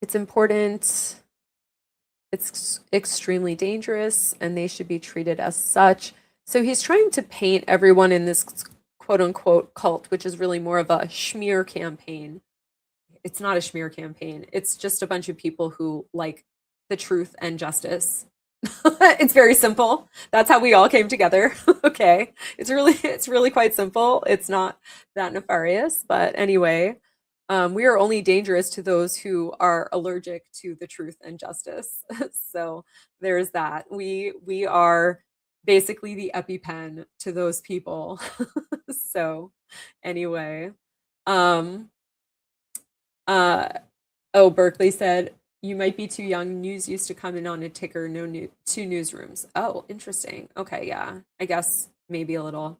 it's important. It's extremely dangerous and they should be treated as such. So he's trying to paint everyone in this quote unquote cult, which is really more of a schmear campaign. It's not a schmear campaign. It's just a bunch of people who like the truth and justice. It's very simple. That's how we all came together. Okay. It's really quite simple. It's not that nefarious, but anyway, we are only dangerous to those who are allergic to the truth and justice. So there's that. We are basically the EpiPen to those people. So anyway, oh, Berkeley said, you might be too young. News used to come in on a ticker, two newsrooms. Oh, interesting. Okay, yeah. I guess maybe a little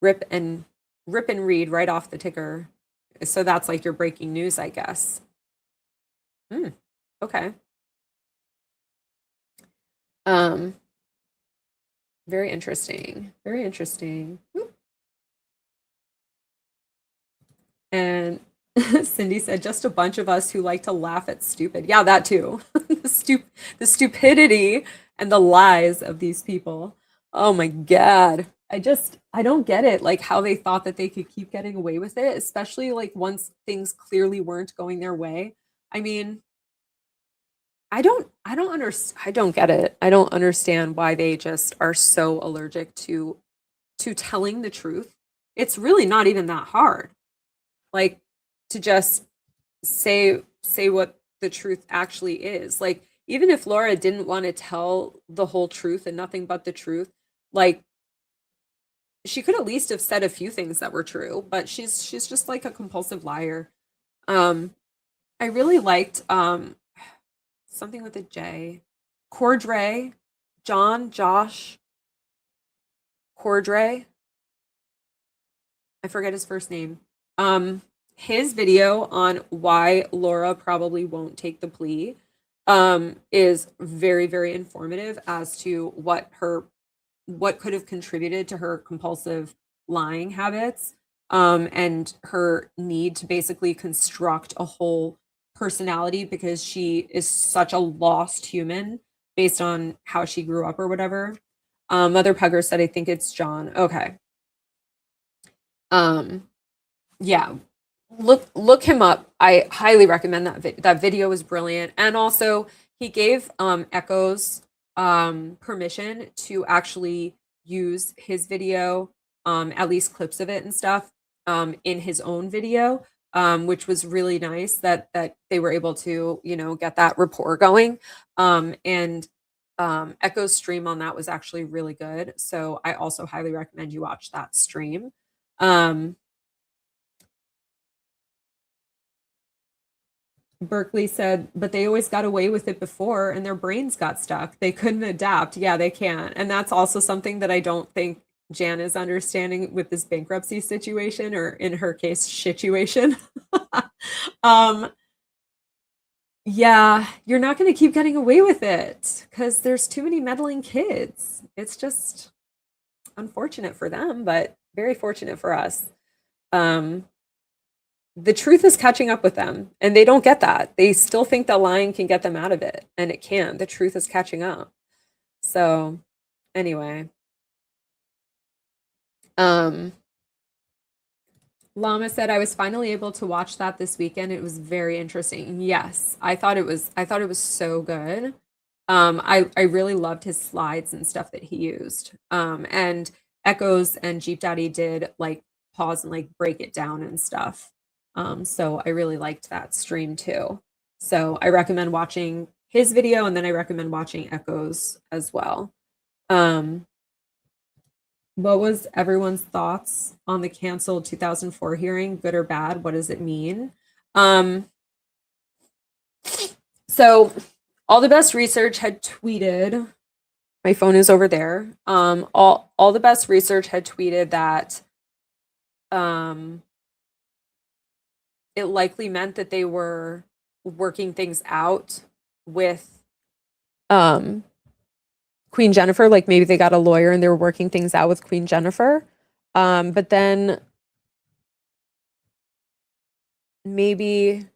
rip and read right off the ticker. So that's like your breaking news, I guess. Okay. Very interesting. Very interesting. And Cindy said, just a bunch of us who like to laugh at stupid. Yeah, that too. The stupidity and the lies of these people. Oh my God. I don't get it, like how they thought that they could keep getting away with it, especially like once things clearly weren't going their way. I mean, I don't get it. I don't understand why they just are so allergic to telling the truth. It's really not even that hard. Like to just say what the truth actually is. Like even if Laura didn't want to tell the whole truth and nothing but the truth, like she could at least have said a few things that were true, but she's just like a compulsive liar. I really liked something with a J. Cordray, Josh Cordray. I forget his first name. His video on why Laura probably won't take the plea is very, very informative as to what could have contributed to her compulsive lying habits, and her need to basically construct a whole personality because she is such a lost human based on how she grew up or whatever. Mother Pugger said, I think it's John. Okay. Yeah, look him up. I highly recommend that video is brilliant. And also he gave Echoes permission to actually use his video, at least clips of it and stuff, in his own video, which was really nice that they were able to, you know, get that rapport going. And Echo's stream on that was actually really good. So I also highly recommend you watch that stream. Berkeley said, but they always got away with it before and their brains got stuck. They couldn't adapt. Yeah, they can't. And that's also something that I don't think Jan is understanding with this bankruptcy situation, or in her case, situation. Yeah, you're not going to keep getting away with it because there's too many meddling kids. It's just unfortunate for them, but very fortunate for us. The truth is catching up with them, and they don't get that. They still think that lying can get them out of it, and it can. The truth is catching up. So, anyway. Lama said, I was finally able to watch that this weekend. It was very interesting. Yes, I thought it was so good. I really loved his slides and stuff that he used. And Echoes and Jeep Daddy did like pause and like break it down and stuff. So I really liked that stream too. So I recommend watching his video, and then I recommend watching Echoes as well. What was everyone's thoughts on the canceled 2004 hearing? Good or bad? What does it mean? So All the Best Research had tweeted, my phone is over there. All the Best Research had tweeted that it likely meant that they were working things out with Queen Jennifer, like maybe they got a lawyer and they were working things out with Queen Jennifer. But then maybe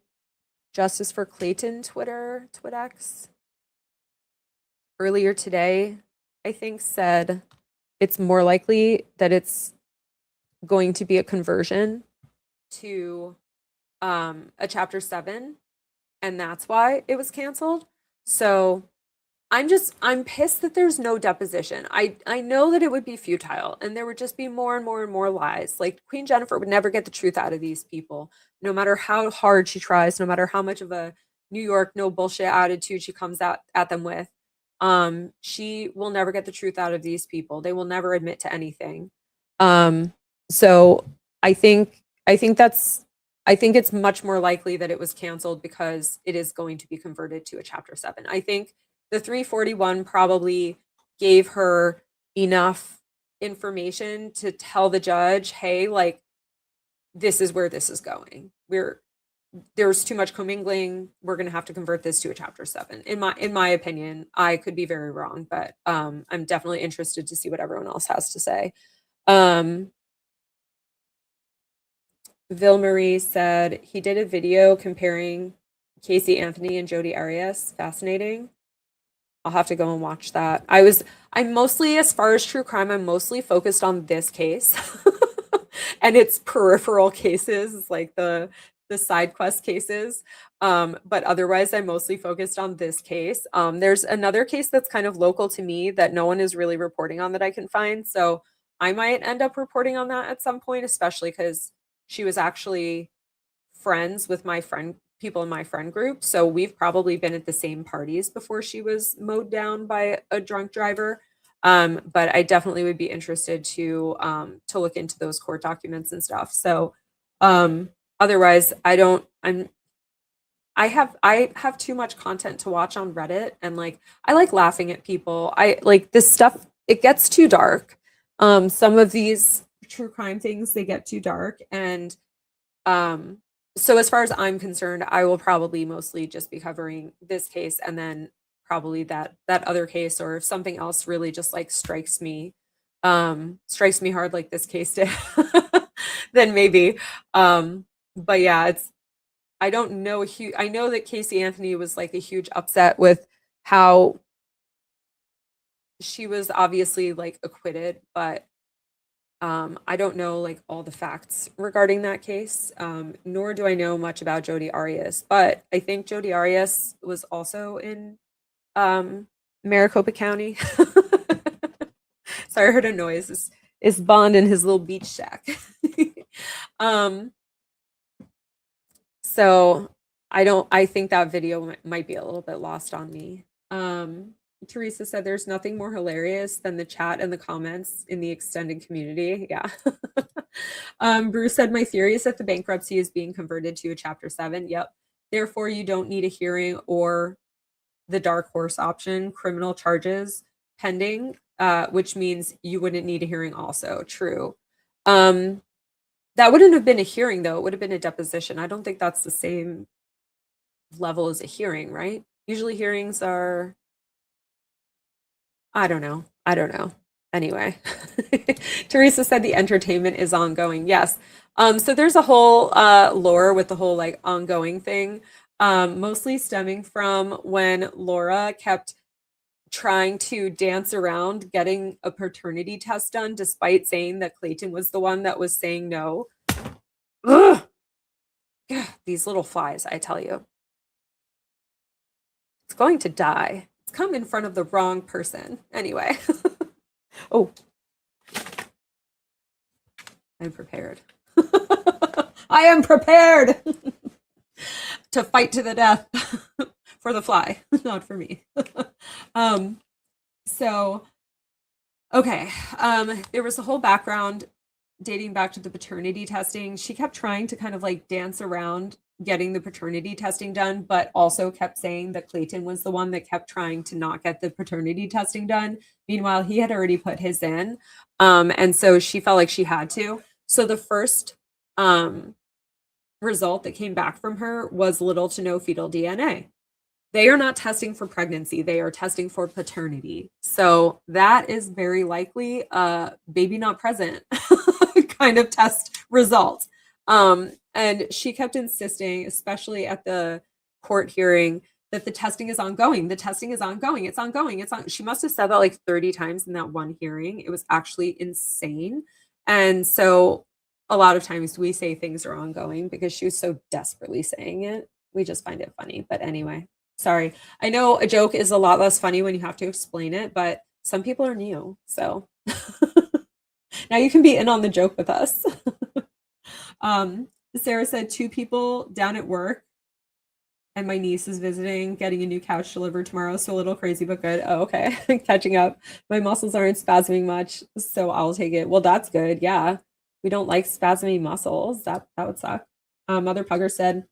Justice for Clayton TwitX earlier today, I think, said it's more likely that it's going to be a conversion to a Chapter 7, and that's why it was canceled. So I'm pissed that there's no deposition. I know that it would be futile and there would just be more and more and more lies. Like Queen Jennifer would never get the truth out of these people, no matter how hard she tries, no matter how much of a New York no bullshit attitude she comes out at them with. She will never get the truth out of these people. They will never admit to anything. So I think it's much more likely that it was canceled because it is going to be converted to a Chapter 7. I think the 341 probably gave her enough information to tell the judge, hey, like, this is where this is going. There's too much commingling. We're going to have to convert this to a Chapter 7. In my opinion, I could be very wrong, but I'm definitely interested to see what everyone else has to say. Ville Marie said he did a video comparing Casey Anthony and Jodi Arias. Fascinating. I'll have to go and watch that. I'm mostly, as far as true crime, I'm mostly focused on this case and its peripheral cases, like the side quest cases. But otherwise, I'm mostly focused on this case. There's another case that's kind of local to me that no one is really reporting on that I can find. So I might end up reporting on that at some point, especially because she was actually friends with people in my friend group. So we've probably been at the same parties before she was mowed down by a drunk driver. But I definitely would be interested to look into those court documents and stuff. So otherwise I have too much content to watch on Reddit, and like I like laughing at people. I like this stuff, it gets too dark. Some of these true crime things, they get too dark, and so as far as I'm concerned, I will probably mostly just be covering this case, and then probably that other case, or if something else really just like strikes me hard like this case did, then maybe. But yeah, I don't know. I know that Casey Anthony was like a huge upset with how she was obviously like acquitted, but I don't know like all the facts regarding that case, nor do I know much about Jodi Arias, but I think Jodi Arias was also in Maricopa County. Sorry, I heard a noise. Is Bond in his little beach shack. So I think that video might be a little bit lost on me. Teresa said there's nothing more hilarious than the chat and the comments in the extended community. Yeah. Bruce said, my theory is that the bankruptcy is being converted to a Chapter 7. Yep. Therefore, you don't need a hearing or the dark horse option, criminal charges pending, which means you wouldn't need a hearing also. True. That wouldn't have been a hearing, though. It would have been a deposition. I don't think that's the same level as a hearing, right? Usually hearings are... I don't know. Anyway, Teresa said the entertainment is ongoing. Yes. So there's a whole lore with the whole like ongoing thing, mostly stemming from when Laura kept trying to dance around getting a paternity test done, despite saying that Clayton was the one that was saying no. Ugh. These little flies, I tell you. It's going to die. Come in front of the wrong person. Anyway. Oh. I'm prepared. I am prepared to fight to the death for the fly, not for me. So, okay. There was a whole background dating back to the paternity testing. She kept trying to kind of like dance around getting the paternity testing done, but also kept saying that Clayton was the one that kept trying to not get the paternity testing done. Meanwhile, he had already put his in. And so she felt like she had to. So the first result that came back from her was little to no fetal DNA. They are not testing for pregnancy. They are testing for paternity. So that is very likely a baby not present kind of test result. And she kept insisting, especially at the court hearing, that the testing is ongoing. The testing is ongoing. It's ongoing. She must have said that like 30 times in that one hearing. It was actually insane. And so a lot of times we say things are ongoing because she was so desperately saying it. We just find it funny. But anyway, sorry. I know a joke is a lot less funny when you have to explain it, but some people are new. So now you can be in on the joke with us. Sarah said 2 people down at work, and my niece is visiting, getting a new couch delivered tomorrow. So a little crazy, but good. Oh, okay. Catching up. My muscles aren't spasming much, so I'll take it. Well, that's good. Yeah. We don't like spasmy muscles. That would suck. Mother Pugger said,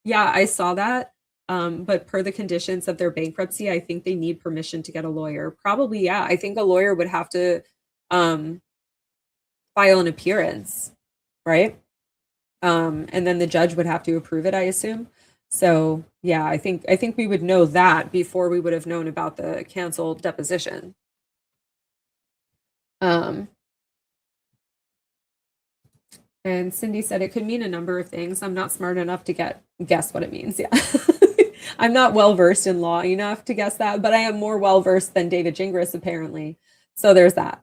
yeah, I saw that. But per the conditions of their bankruptcy, I think they need permission to get a lawyer. Probably, yeah. I think a lawyer would have to file an appearance, right? And then the judge would have to approve it, I assume. So yeah, I think we would know that before we would have known about the canceled deposition. And Cindy said it could mean a number of things. I'm not smart enough to guess what it means. Yeah. I'm not well versed in law enough to guess that, but I am more well versed than David Gingles apparently. So there's that.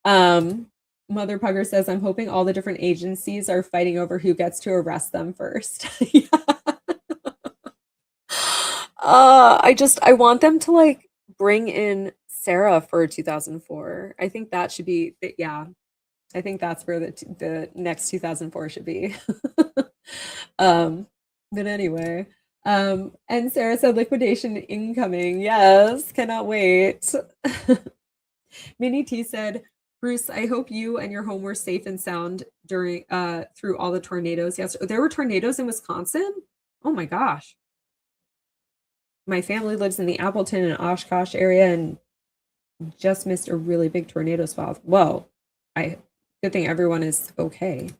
Mother Pugger says, I'm hoping all the different agencies are fighting over who gets to arrest them first. Yeah. I want them to like bring in Sarah for 2004. I think that should be, yeah. I think that's where the next 2004 should be. But anyway, and Sarah said liquidation incoming. Yes, cannot wait. Minnie T said, Bruce, I hope you and your home were safe and sound during through all the tornadoes. Yes, there were tornadoes in Wisconsin. Oh my gosh. My family lives in the Appleton and Oshkosh area and just missed a really big tornado swath. Whoa. Good thing everyone is okay.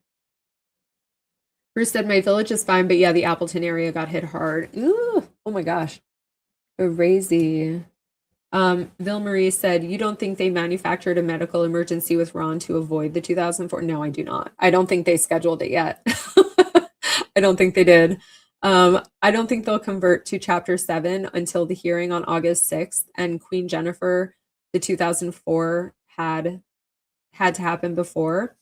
Bruce said my village is fine, but yeah, the Appleton area got hit hard. Ooh, oh my gosh. Crazy. Ville Marie said, you don't think they manufactured a medical emergency with Ron to avoid the 2004? No, I do not. I don't think they scheduled it yet. I don't think they did. I don't think they'll convert to Chapter 7 until the hearing on August 6th. And Queen Jennifer, the 2004 had to happen before.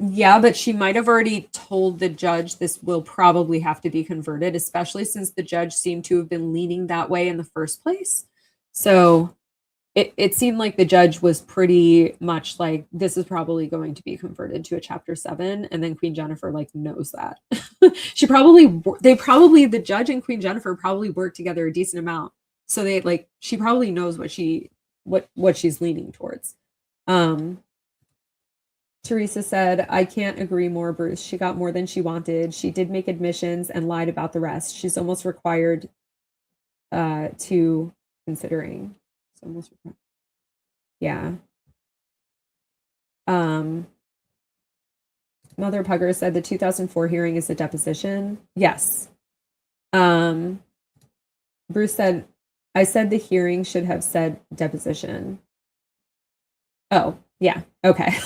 Yeah, but she might have already told the judge this will probably have to be converted, especially since the judge seemed to have been leaning that way in the first place. So it seemed like the judge was pretty much like, this is probably going to be converted to a Chapter 7. And then Queen Jennifer like knows that. The judge and Queen Jennifer probably worked together a decent amount. So she probably knows what she's leaning towards. Teresa said, I can't agree more, Bruce. She got more than she wanted. She did make admissions and lied about the rest. She's almost required to considering. It's almost required. Yeah. Mother Pugger said the 2004 hearing is a deposition. Yes. Bruce said, I said the hearing should have said deposition. Oh, yeah. Okay.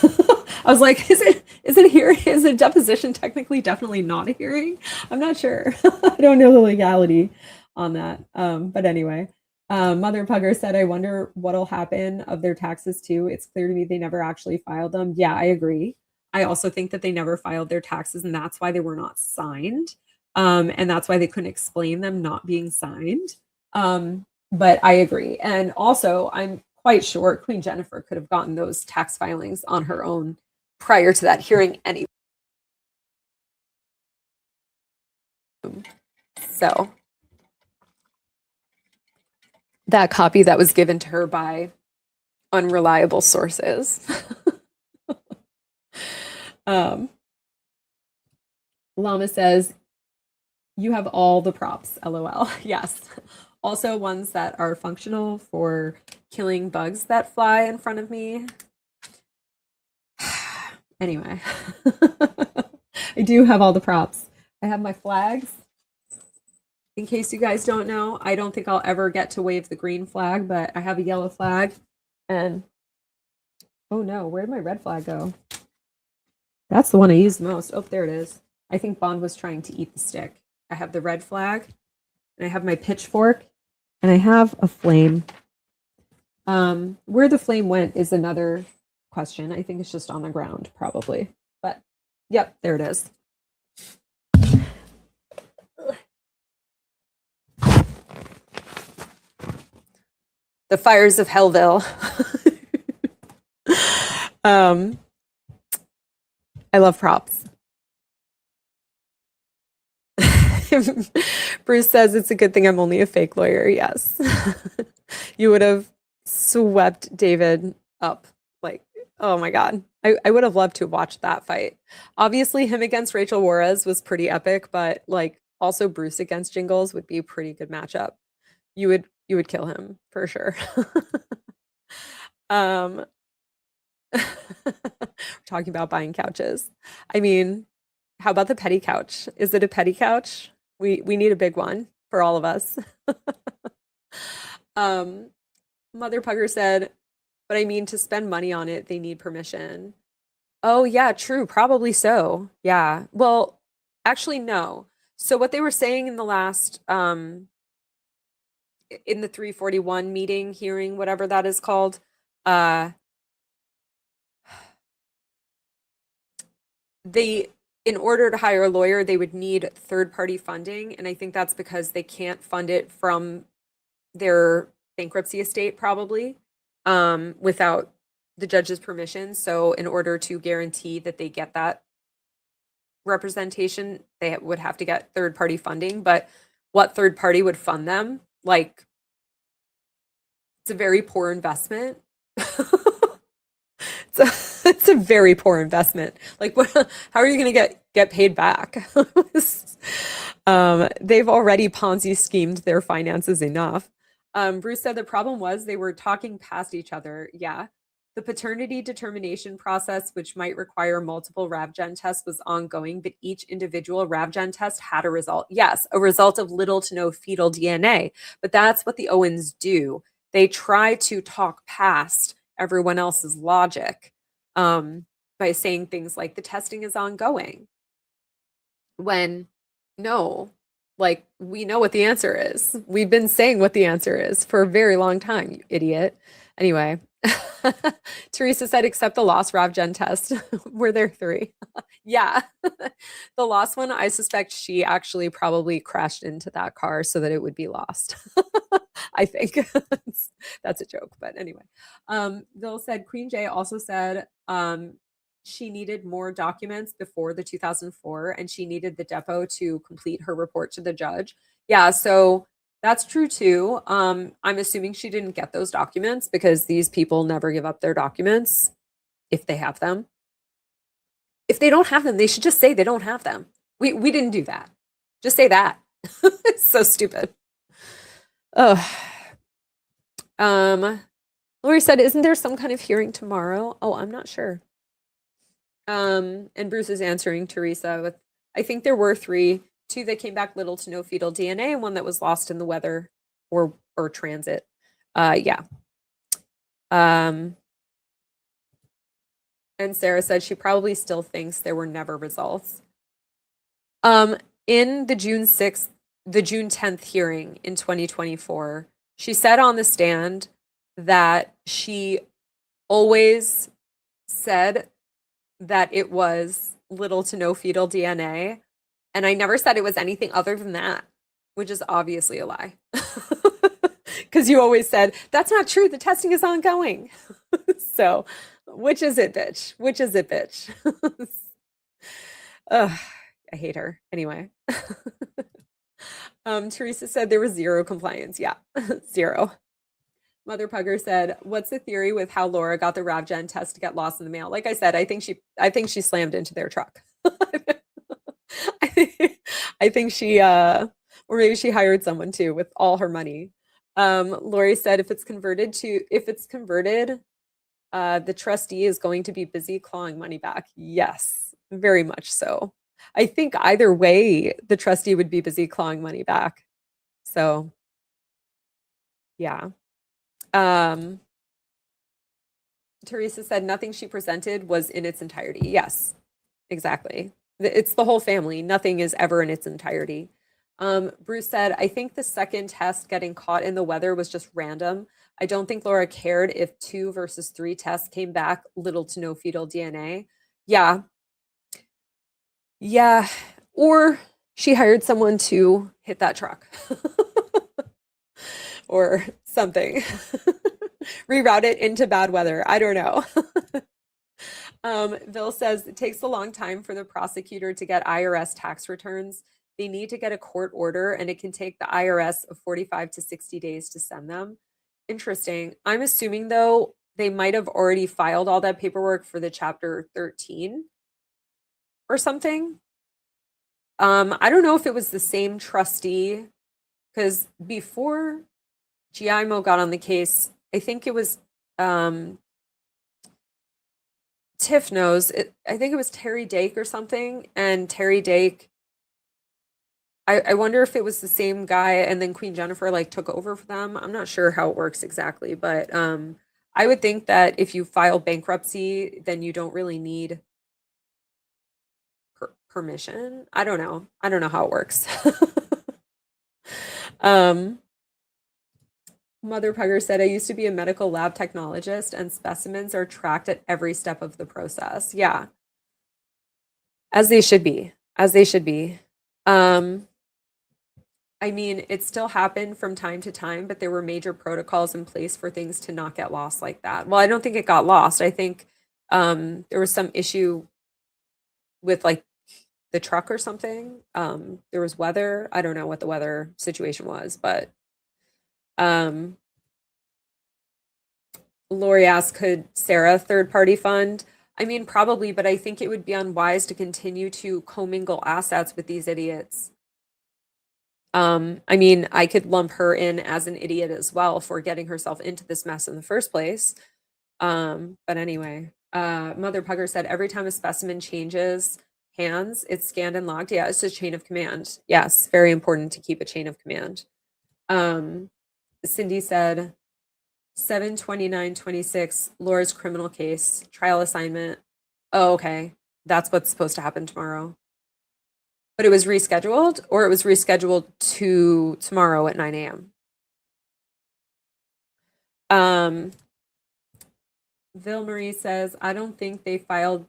I was like, is a deposition technically definitely not a hearing? I'm not sure. I don't know the legality on that. But anyway, Mother Pugger said, I wonder what'll happen of their taxes too. It's clear to me they never actually filed them. Yeah, I agree. I also think that they never filed their taxes and that's why they were not signed. And that's why they couldn't explain them not being signed. But I agree. And also I'm quite sure Queen Jennifer could have gotten those tax filings on her own prior to that hearing anyway. So that copy that was given to her by unreliable sources. Llama says, you have all the props, LOL. Yes. Also ones that are functional for killing bugs that fly in front of me. Anyway, I do have all the props. I have my flags. In case you guys don't know, I don't think I'll ever get to wave the green flag, but I have a yellow flag. And oh no, where'd my red flag go? That's the one I use the most. Oh, there it is. I think Bond was trying to eat the stick. I have the red flag, and I have my pitchfork, and I have a flame. Where the flame went is another question. I think it's just on the ground, probably. But yep, there it is. The fires of Hellville. I love props. Bruce says it's a good thing I'm only a fake lawyer. Yes. You would have swept David up. Like, oh my God. I would have loved to have watched that fight. Obviously, him against Rachel Juarez was pretty epic, but like also Bruce against Gingles would be a pretty good matchup. You would kill him for sure. We're talking about buying couches. I mean, how about the petty couch? Is it a petty couch? We need a big one for all of us. Mother Pugger said, but I mean, to spend money on it, they need permission. Oh yeah, true. Probably so. Yeah. Well, actually, no. So what they were saying in the last, in the 341 meeting, hearing, whatever that is called, in order to hire a lawyer, they would need third-party funding, and I think that's because they can't fund it from their bankruptcy estate, probably, without the judge's permission. So in order to guarantee that they get that representation, they would have to get third-party funding. But what third party would fund them? Like, it's a very poor investment. It's a very poor investment. Like, how are you going to get paid back? They've already Ponzi schemed their finances enough. Bruce said the problem was they were talking past each other. Yeah. The paternity determination process, which might require multiple RavGen tests, was ongoing, but each individual RavGen test had a result. Yes, a result of little to no fetal DNA. But that's what the Owens do. They try to talk past everyone else's logic by saying things like the testing is ongoing. When no, like, we know what the answer is. We've been saying what the answer is for a very long time, you idiot. Anyway, Teresa said, except the lost RavGen test. Were there 3? Yeah. The lost one, I suspect she actually probably crashed into that car so that it would be lost. I think that's a joke, but anyway. Bill said Queen J also said she needed more documents before the 2004, and she needed the depot to complete her report to the judge. Yeah, so that's true too. I'm assuming she didn't get those documents because these people never give up their documents if they have them. If they don't have them, they should just say they don't have them. We didn't do that. Just say that. It's so stupid. Oh. Lori said, isn't there some kind of hearing tomorrow? Oh, I'm not sure. And Bruce is answering Teresa with, I think there were 3, 2 that came back little to no fetal DNA, and 1 that was lost in the weather or transit. Yeah. And Sarah said she probably still thinks there were never results. In the June 10th hearing in 2024, she said on the stand that she always said that it was little to no fetal DNA. And I never said it was anything other than that, which is obviously a lie. Because you always said, that's not true. The testing is ongoing. So, which is it, bitch? Which is it, bitch? Ugh, I hate her. Anyway. Teresa said there was 0 compliance. Yeah, 0. Mother Pugger said, what's the theory with how Laura got the RavGen test to get lost in the mail? Like I said, I think she slammed into their truck. I think she, or maybe she hired someone too with all her money. Lori said, if it's converted, the trustee is going to be busy clawing money back. Yes, very much so. I think either way, the trustee would be busy clawing money back. So, yeah. Teresa said nothing she presented was in its entirety. Yes, exactly. It's the whole family. Nothing is ever in its entirety. Bruce said, I think the second test getting caught in the weather was just random. I don't think Laura cared if 2 versus 3 tests came back little to no fetal DNA. Yeah. Yeah. Or she hired someone to hit that truck. Or something. Reroute it into bad weather. I don't know. Bill says it takes a long time for the prosecutor to get IRS tax returns. They need to get a court order, and it can take the IRS 45 to 60 days to send them. Interesting. I'm assuming, though, they might have already filed all that paperwork for the Chapter 13 or something. I don't know if it was the same trustee, because before Giaimo got on the case, I think it was Tiff knows. I think it was Terry Dake or something. And Terry Dake, I wonder if it was the same guy and then Queen Jennifer like took over for them. I'm not sure how it works exactly, but I would think that if you file bankruptcy, then you don't really need permission. I don't know. I don't know how it works. Mother Pugger said, I used to be a medical lab technologist and specimens are tracked at every step of the process. Yeah. As they should be. As they should be. I mean, it still happened from time to time, but there were major protocols in place for things to not get lost like that. Well, I don't think it got lost. I think there was some issue with like the truck or something. There was weather. I don't know what the weather situation was, but Lori asked, could Sarah third party fund? I mean, probably, but I think it would be unwise to continue to commingle assets with these idiots. I mean, I could lump her in as an idiot as well for getting herself into this mess in the first place. But anyway, Mother Pugger said, every time a specimen changes hands, it's scanned and logged. Yeah, it's a chain of command. Yes, very important to keep a chain of command. Cindy said, 7/29/26, Laura's criminal case, trial assignment. Oh, okay. That's what's supposed to happen tomorrow. But it was rescheduled, or it was rescheduled to tomorrow at 9 a.m. Ville Marie says, I don't think they filed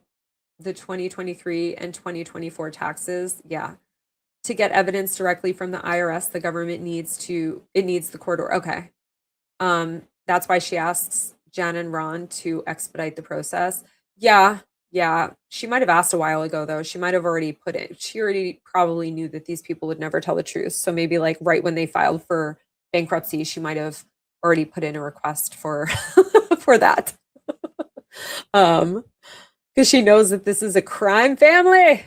the 2023 and 2024 taxes. Yeah. To get evidence directly from the IRS, the government needs the court order. Okay. That's why she asks Jen and Ron to expedite the process. Yeah. Yeah, she might have asked a while ago, though. She might have already put it. She already probably knew that these people would never tell the truth. So maybe like right when they filed for bankruptcy, she might have already put in a request for for that. Because she knows that this is a crime family.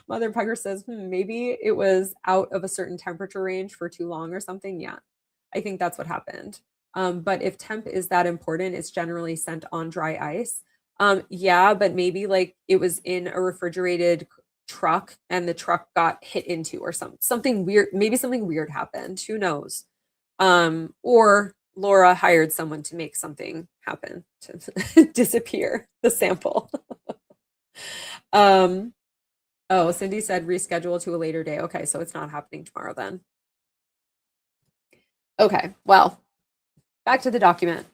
Mother Pugger says, maybe it was out of a certain temperature range for too long or something. Yeah, I think that's what happened. But if temp is that important, it's generally sent on dry ice. Yeah, but maybe like it was in a refrigerated truck and the truck got hit into or something weird. Maybe something weird happened. Who knows? Or Laura hired someone to make something happen to disappear the sample. Oh, Cindy said reschedule to a later day. Okay, so it's not happening tomorrow then. Okay, well, back to the document.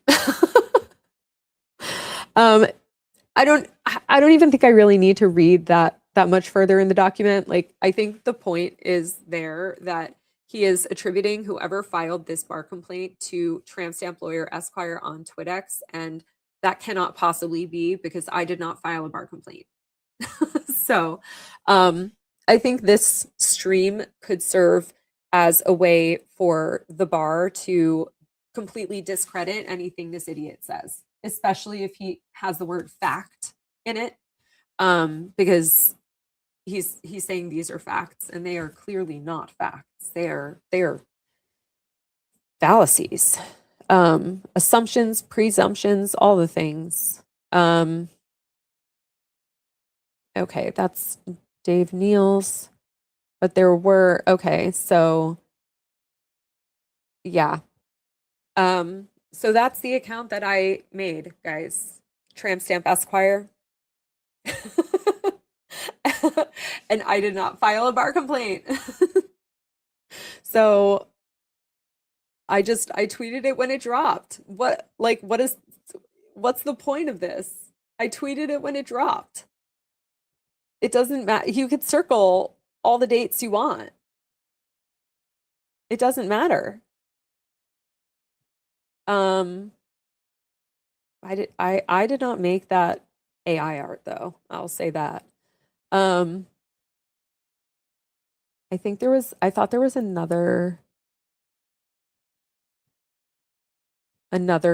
I don't even think I really need to read that much further in the document. Like, I think the point is there that he is attributing whoever filed this bar complaint to Tramp Stamp Lawyer Esquire on Twidex, and that cannot possibly be because I did not file a bar complaint. So, I think this stream could serve as a way for the bar to completely discredit anything this idiot says, especially if he has the word fact in it, because he's saying these are facts and they are clearly not facts. They are fallacies, assumptions, presumptions, all the things. Okay, that's Dave Neal's, but there were, okay, so yeah. So that's the account that I made, guys. Tramp Stamp Esquire. And I did not file a bar complaint. So I tweeted it when it dropped. What's the point of this? I tweeted it when it dropped. It doesn't matter. You could circle all the dates you want. It doesn't matter. I did not make that AI art though. I'll say that. I thought there was another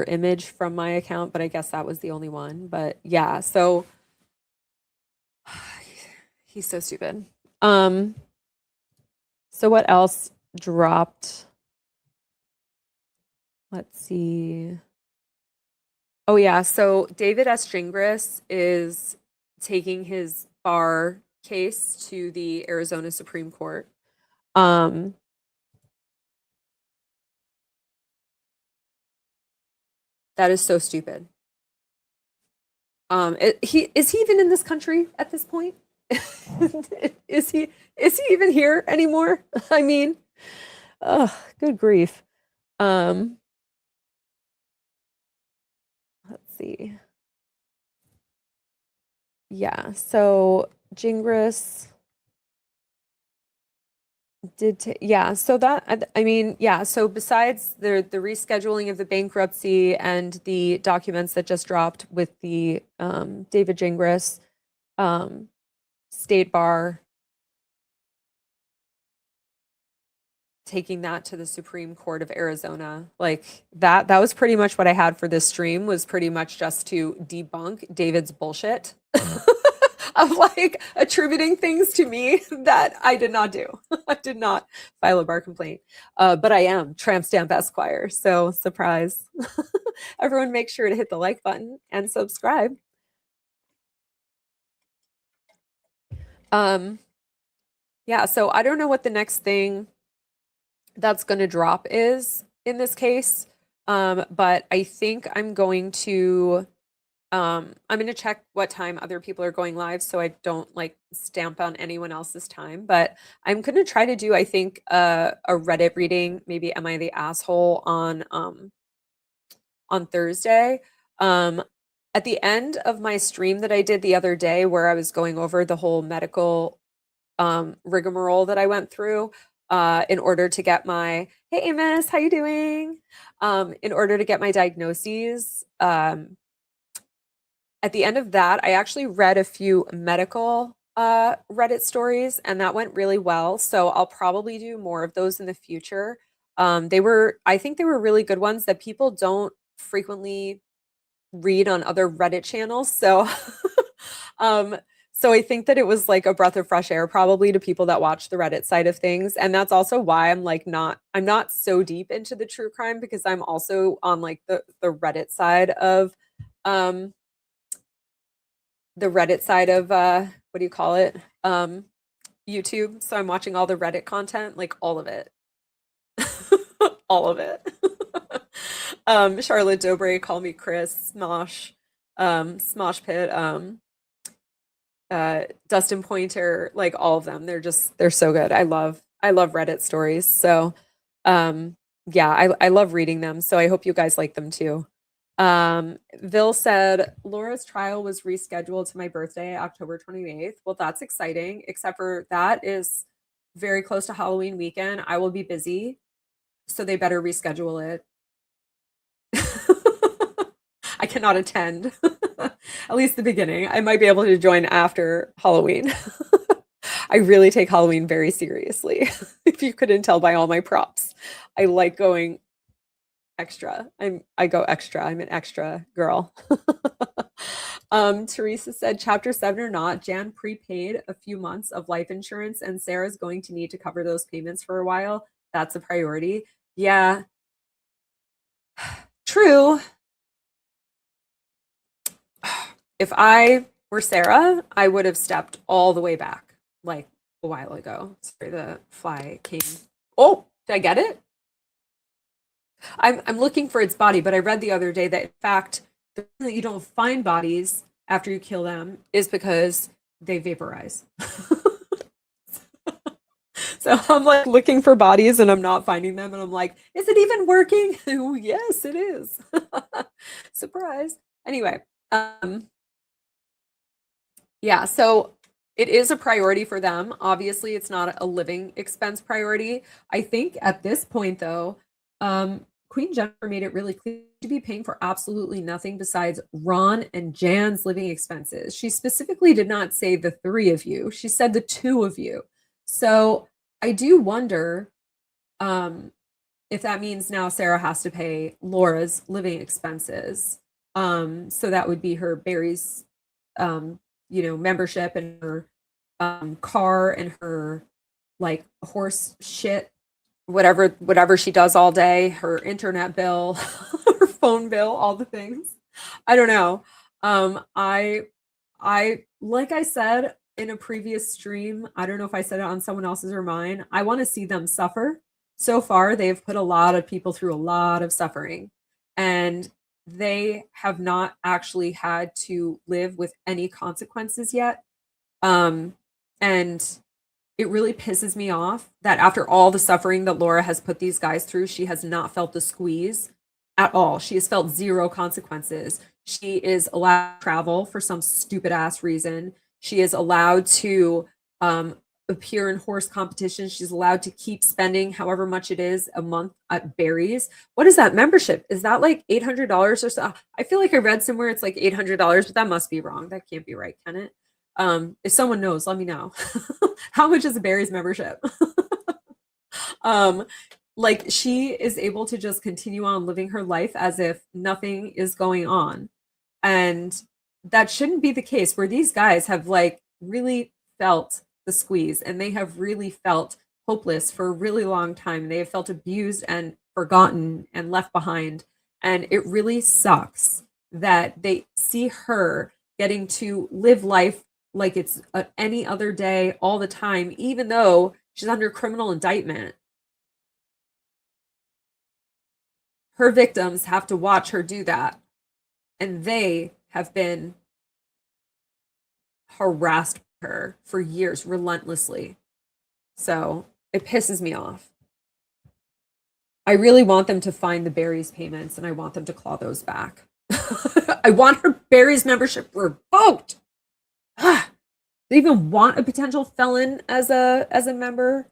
image from my account, but I guess that was the only one. But yeah, so he's so stupid. So what else dropped? Let's see. Oh yeah, so David S. Gingles is taking his bar case to the Arizona Supreme Court. That is so stupid. Is he even in this country at this point? is he even here anymore? I mean, oh, good grief. Let's see. Yeah, so Gingras yeah, so that I mean, yeah, so besides the rescheduling of the bankruptcy and the documents that just dropped with the David Gingras state bar taking that to the Supreme Court of Arizona, like that was pretty much what I had for this stream, was pretty much just to debunk David's bullshit of like attributing things to me that I did not do. I did not file a bar complaint, but I am Tramp Stamp Esquire. So surprise. Everyone make sure to hit the like button and subscribe. Yeah, so I don't know what the next thing that's going to drop is in this case. But I think I'm going to check what time other people are going live so I don't like stamp on anyone else's time. But I'm going to try to do, I think, a Reddit reading, maybe Am I the Asshole on Thursday. At the end of my stream that I did the other day where I was going over the whole medical rigmarole that I went through in order to get my, hey Amos, how you doing? In order to get my diagnoses. At the end of that, I actually read a few medical Reddit stories, and that went really well. So I'll probably do more of those in the future. I think they were really good ones that people don't frequently read on other Reddit channels. So, so I think that it was like a breath of fresh air probably to people that watch the Reddit side of things. And that's also why I'm not so deep into the true crime, because I'm also on like the Reddit side of what do you call it? YouTube. So I'm watching all the Reddit content, like all of it. All of it. Charlotte Dobre, Call Me Chris, Smosh, Smosh Pit, Dustin Pointer, like all of them. They're so good. I love Reddit stories. So yeah, I love reading them. So I hope you guys like them too. Vil said Laura's trial was rescheduled to my birthday, October 28th. Well, that's exciting, except for that is very close to Halloween weekend. I will be busy, so they better reschedule it. I cannot attend, at least the beginning. I might be able to join after Halloween. I really take Halloween very seriously. If you couldn't tell by all my props, I like going extra. I go extra. I'm an extra girl. Teresa said, Chapter 7 or not, Jan prepaid a few months of life insurance and Sarah's going to need to cover those payments for a while. That's a priority. Yeah. True. If I were Sarah, I would have stepped all the way back like a while ago. Sorry, the fly came. Oh, did I get it? I'm looking for its body, but I read the other day that in fact, the reason that you don't find bodies after you kill them is because they vaporize. So I'm like looking for bodies and I'm not finding them. And I'm like, is it even working? Oh, yes, it is. Surprise. Anyway, yeah, so it is a priority for them. Obviously, it's not a living expense priority. I think at this point, though, Queen Jennifer made it really clear to be paying for absolutely nothing besides Ron and Jan's living expenses. She specifically did not say the three of you. She said the two of you. So I do wonder if that means now Sarah has to pay Laura's living expenses. So that would be her Barry's, membership and her car and her like horse shit, whatever she does all day, her internet bill, her phone bill, all the things. I don't know. I like I said in a previous stream, I don't know if I said it on someone else's or mine, I want to see them suffer. So far, they've put a lot of people through a lot of suffering, and they have not actually had to live with any consequences yet. And it really pisses me off that after all the suffering that Laura has put these guys through, she has not felt the squeeze at all. She has felt zero consequences. She is allowed to travel for some stupid ass reason. She is allowed to appear in horse competitions. She's allowed to keep spending however much it is a month at Barry's. What is that membership? Is that like $800 or so? I feel like I read somewhere it's like $800, but that must be wrong. That can't be right, can it? If someone knows, let me know. How much is a Barry's membership? Like she is able to just continue on living her life as if nothing is going on. And that shouldn't be the case, where these guys have like really felt the squeeze and they have really felt hopeless for a really long time. They have felt abused and forgotten and left behind. And it really sucks that they see her getting to live life like it's any other day all the time, even though she's under criminal indictment. Her victims have to watch her do that. And they have been harassed by her for years, relentlessly. So it pisses me off. I really want them to find the Barry's payments and I want them to claw those back. I want her Barry's membership revoked. They even want a potential felon as a member.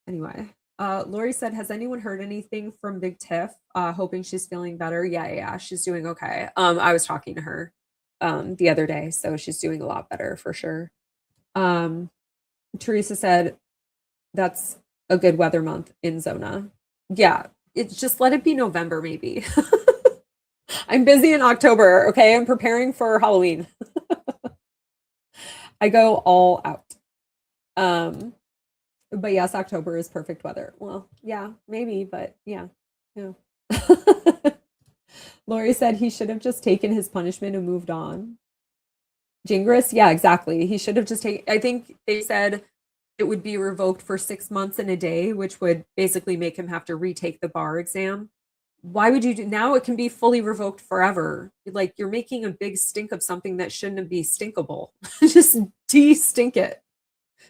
Anyway, Lori said, has anyone heard anything from Big Tiff? Hoping she's feeling better. Yeah, she's doing okay. I was talking to her the other day, so she's doing a lot better for sure. Teresa said, that's a good weather month in Zona. Yeah, it's just let it be November maybe. I'm busy in October, okay? I'm preparing for Halloween. I go all out. But yes, October is perfect weather. Well, yeah, maybe, but yeah. Lori said he should have just taken his punishment and moved on. Gingras, yeah, exactly. He should have just taken, I think they said it would be revoked for 6 months and a day, which would basically make him have to retake the bar exam. Why would you do now? It can be fully revoked forever. Like you're making a big stink of something that shouldn't be stinkable. Just de-stink it.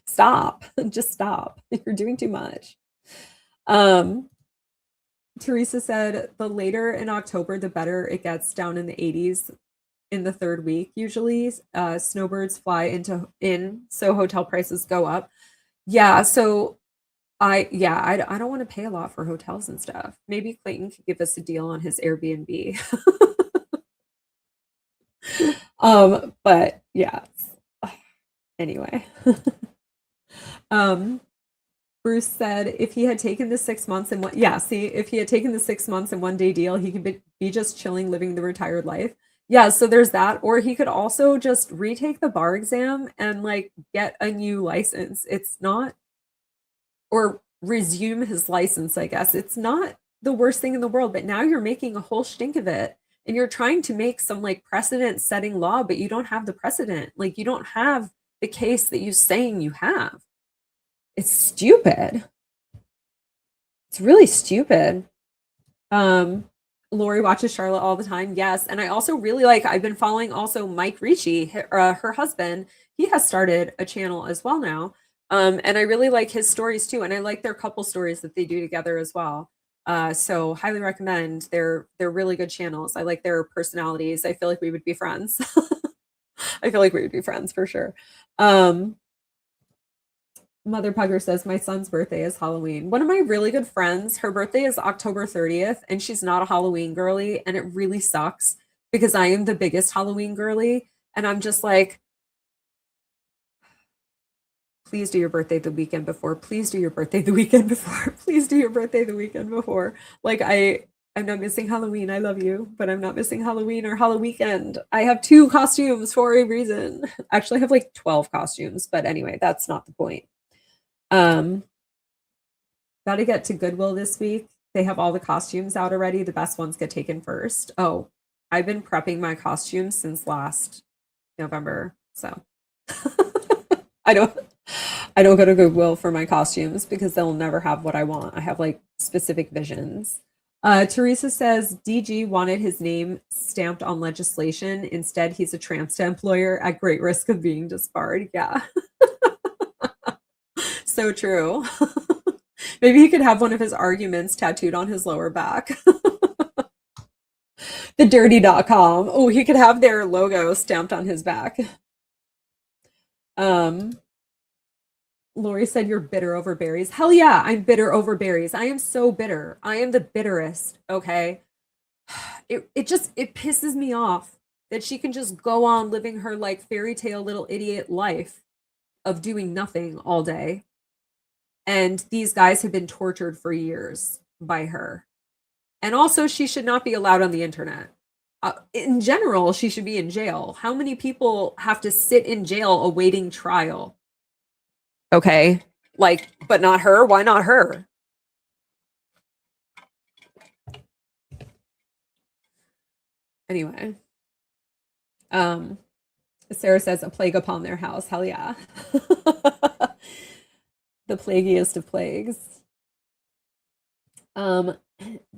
Stop. Just stop. You're doing too much. Teresa said the later in October, the better it gets, down in the 80s in the third week. Usually snowbirds fly in, so hotel prices go up. Yeah, so I don't want to pay a lot for hotels and stuff. Maybe Clayton could give us a deal on his Airbnb. But yeah. Anyway. Bruce said if he had taken the 6 months and if he had taken the 6 months and 1 day deal, he could be just chilling, living the retired life. Yeah, so there's that. Or he could also just retake the bar exam and like get a new license. It's not, or resume his license, I guess. It's not the worst thing in the world, but now you're making a whole stink of it. And you're trying to make some like precedent setting law, but you don't have the precedent. Like you don't have the case that you're saying you have. It's stupid. It's really stupid. Lori watches Charlotte all the time. Yes. And I also really I've been following also Mike Ricci, her husband. He has started a channel as well now. And I really like his stories too. And I like their couple stories that they do together as well. So highly recommend. They're really good channels. I like their personalities. I feel like we would be friends. I feel like we would be friends for sure. Mother Pugger says, my son's birthday is Halloween. One of my really good friends, her birthday is October 30th, and she's not a Halloween girly, and it really sucks because I am the biggest Halloween girly, and I'm just like, please do your birthday the weekend before. Please do your birthday the weekend before. Please do your birthday the weekend before. Like, I'm not missing Halloween. I love you, but I'm not missing Halloween or Halloween weekend. I have 2 costumes for a reason. Actually, I have like 12 costumes, but anyway, that's not the point. Got to get to Goodwill this week. They have all the costumes out already. The best ones get taken first. Oh, I've been prepping my costumes since last November. So I don't go to Goodwill for my costumes because they'll never have what I want. I have like specific visions. Teresa says DG wanted his name stamped on legislation. Instead, he's a tramp stamp lawyer at great risk of being disbarred. Yeah. So true. Maybe he could have one of his arguments tattooed on his lower back. The dirty.com. Oh, he could have their logo stamped on his back. Lori said you're bitter over berries. Hell yeah, I'm bitter over berries. I am so bitter. I am the bitterest, okay? It pisses me off that she can just go on living her like fairy tale little idiot life of doing nothing all day. And these guys have been tortured for years by her. And also, she should not be allowed on the internet. In general, she should be in jail. How many people have to sit in jail awaiting trial? Okay, like, but not her. Why not her? Anyway, Sarah says a plague upon their house. Hell yeah. The plaguiest of plagues.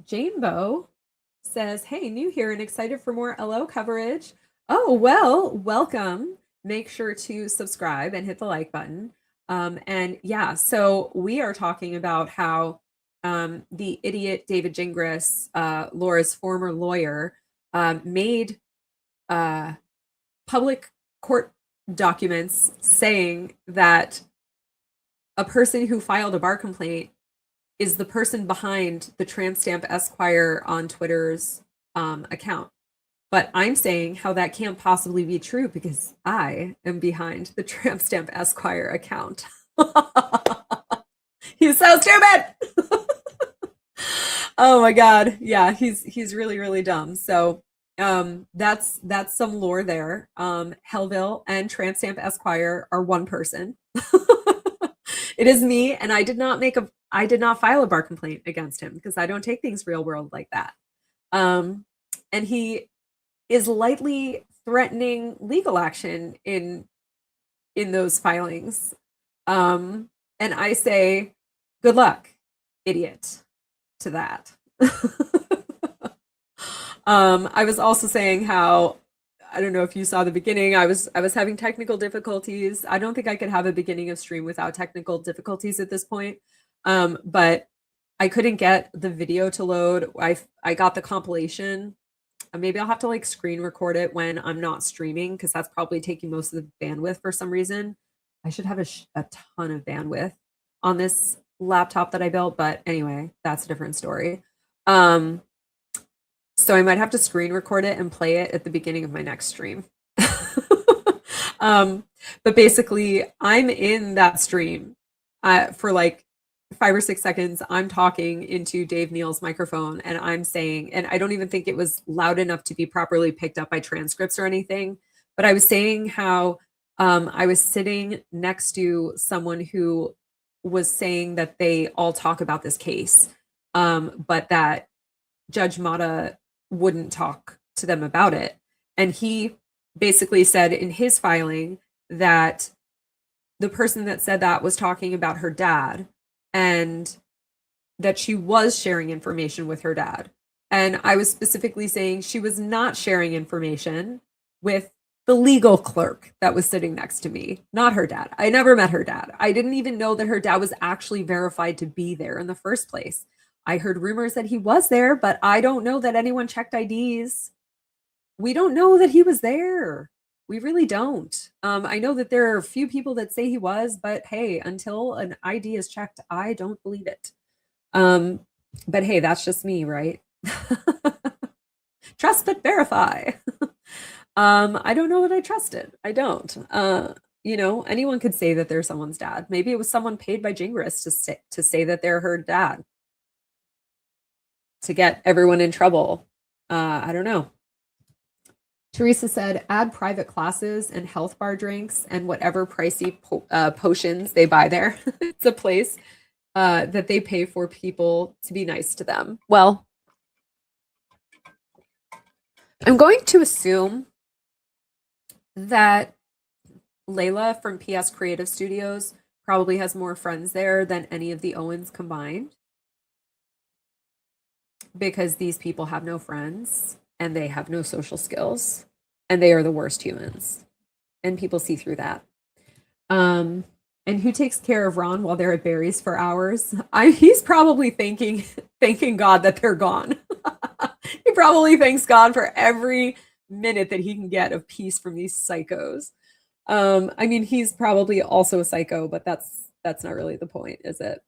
Jane Bow says, hey, new here and excited for more LO coverage. Oh, well, welcome. Make sure to subscribe and hit the like button. And yeah, so we are talking about how the idiot David Gingles, Laura's former lawyer, made public court documents saying that a person who filed a bar complaint is the person behind the Tramp Stamp Esquire on Twitter's account. But I'm saying how that can't possibly be true because I am behind the Tramp Stamp Esquire account. He's so stupid. Oh my God. Yeah, he's really, really dumb. So that's some lore there. Hellville and Tramp Stamp Esquire are one person. It is me, and I did not file a bar complaint against him because I don't take things real world like that. And he is lightly threatening legal action in those filings. And I say, good luck, idiot, to that. I was also saying how, I don't know if you saw the beginning, I was having technical difficulties. I don't think I could have a beginning of stream without technical difficulties at this point. But I couldn't get the video to load. I got the compilation. Maybe I'll have to like screen record it when I'm not streaming because that's probably taking most of the bandwidth for some reason. I should have a ton of bandwidth on this laptop that I built, but anyway, that's a different story. So I might have to screen record it and play it at the beginning of my next stream. But basically, I'm in that stream for like 5 or 6 seconds. I'm talking into Dave Neal's microphone and I'm saying, and I don't even think it was loud enough to be properly picked up by transcripts or anything, but I was saying how I was sitting next to someone who was saying that they all talk about this case, but that Judge Mata wouldn't talk to them about it. And he basically said in his filing that the person that said that was talking about her dad and that she was sharing information with her dad. And I was specifically saying she was not sharing information with the legal clerk that was sitting next to me, not her dad. I never met her dad. I didn't even know that her dad was actually verified to be there in the first place. I heard rumors that he was there, but I don't know that anyone checked IDs. We don't know that he was there. We really don't. I know that there are a few people that say he was, but hey, until an ID is checked, I don't believe it. But hey, that's just me, right? Trust but verify. I don't know that I trust it. I don't. You know, anyone could say that they're someone's dad. Maybe it was someone paid by Gingras to say that they're her dad, to get everyone in trouble. I don't know. Teresa said, add private classes and health bar drinks and whatever pricey potions they buy there. It's a place that they pay for people to be nice to them. Well, I'm going to assume that Layla from PS Creative Studios probably has more friends there than any of the Owens combined. because these people have no friends and they have no social skills and they are the worst humans. And people see through that. And who takes care of Ron while they're at Barry's for hours? He's probably thanking God that they're gone. He probably thanks God for every minute that he can get of peace from these psychos. I mean, he's probably also a psycho, but that's not really the point, is it?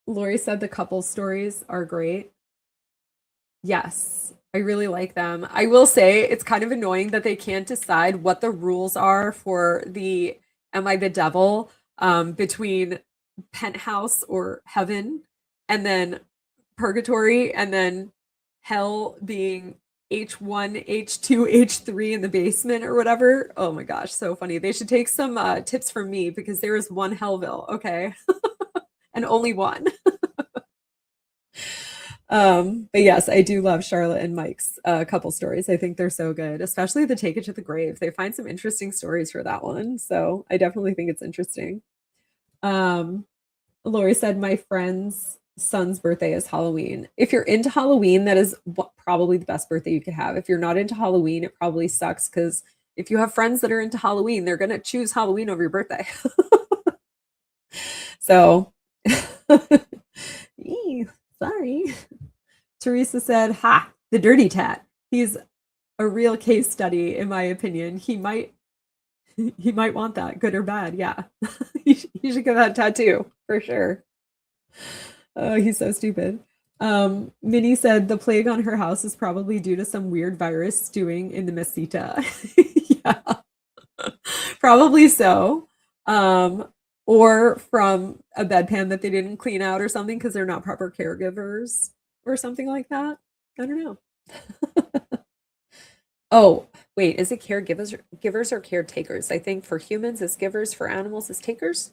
Lori said the couple stories are great. Yes, I really like them. I will say it's kind of annoying that they can't decide what the rules are for the Am I the Devil between penthouse or heaven and then purgatory and then hell being H1, H2, H3 in the basement or whatever. Oh my gosh, so funny. They should take some tips from me because there is one Hellville, okay? And only one. But yes, I do love Charlotte and Mike's couple stories. I think they're so good, especially the Take It to the Grave. They find some interesting stories for that one. So I definitely think it's interesting. Lori said, my friend's son's birthday is Halloween. If you're into Halloween, that is probably the best birthday you could have. If you're not into Halloween, it probably sucks because if you have friends that are into Halloween, they're going to choose Halloween over your birthday. So, sorry. Teresa said, ha, the dirty tat. He's a real case study, in my opinion. He might want that, good or bad. Yeah. He should get that tattoo for sure. Oh, he's so stupid. Minnie said the plague on her house is probably due to some weird virus stewing in the mesita. Yeah. Probably so. Or from a bedpan that they didn't clean out or something because they're not proper caregivers or something like that. I don't know. Oh, wait, is it caregivers givers or caretakers? I think for humans it's givers, for animals it's takers.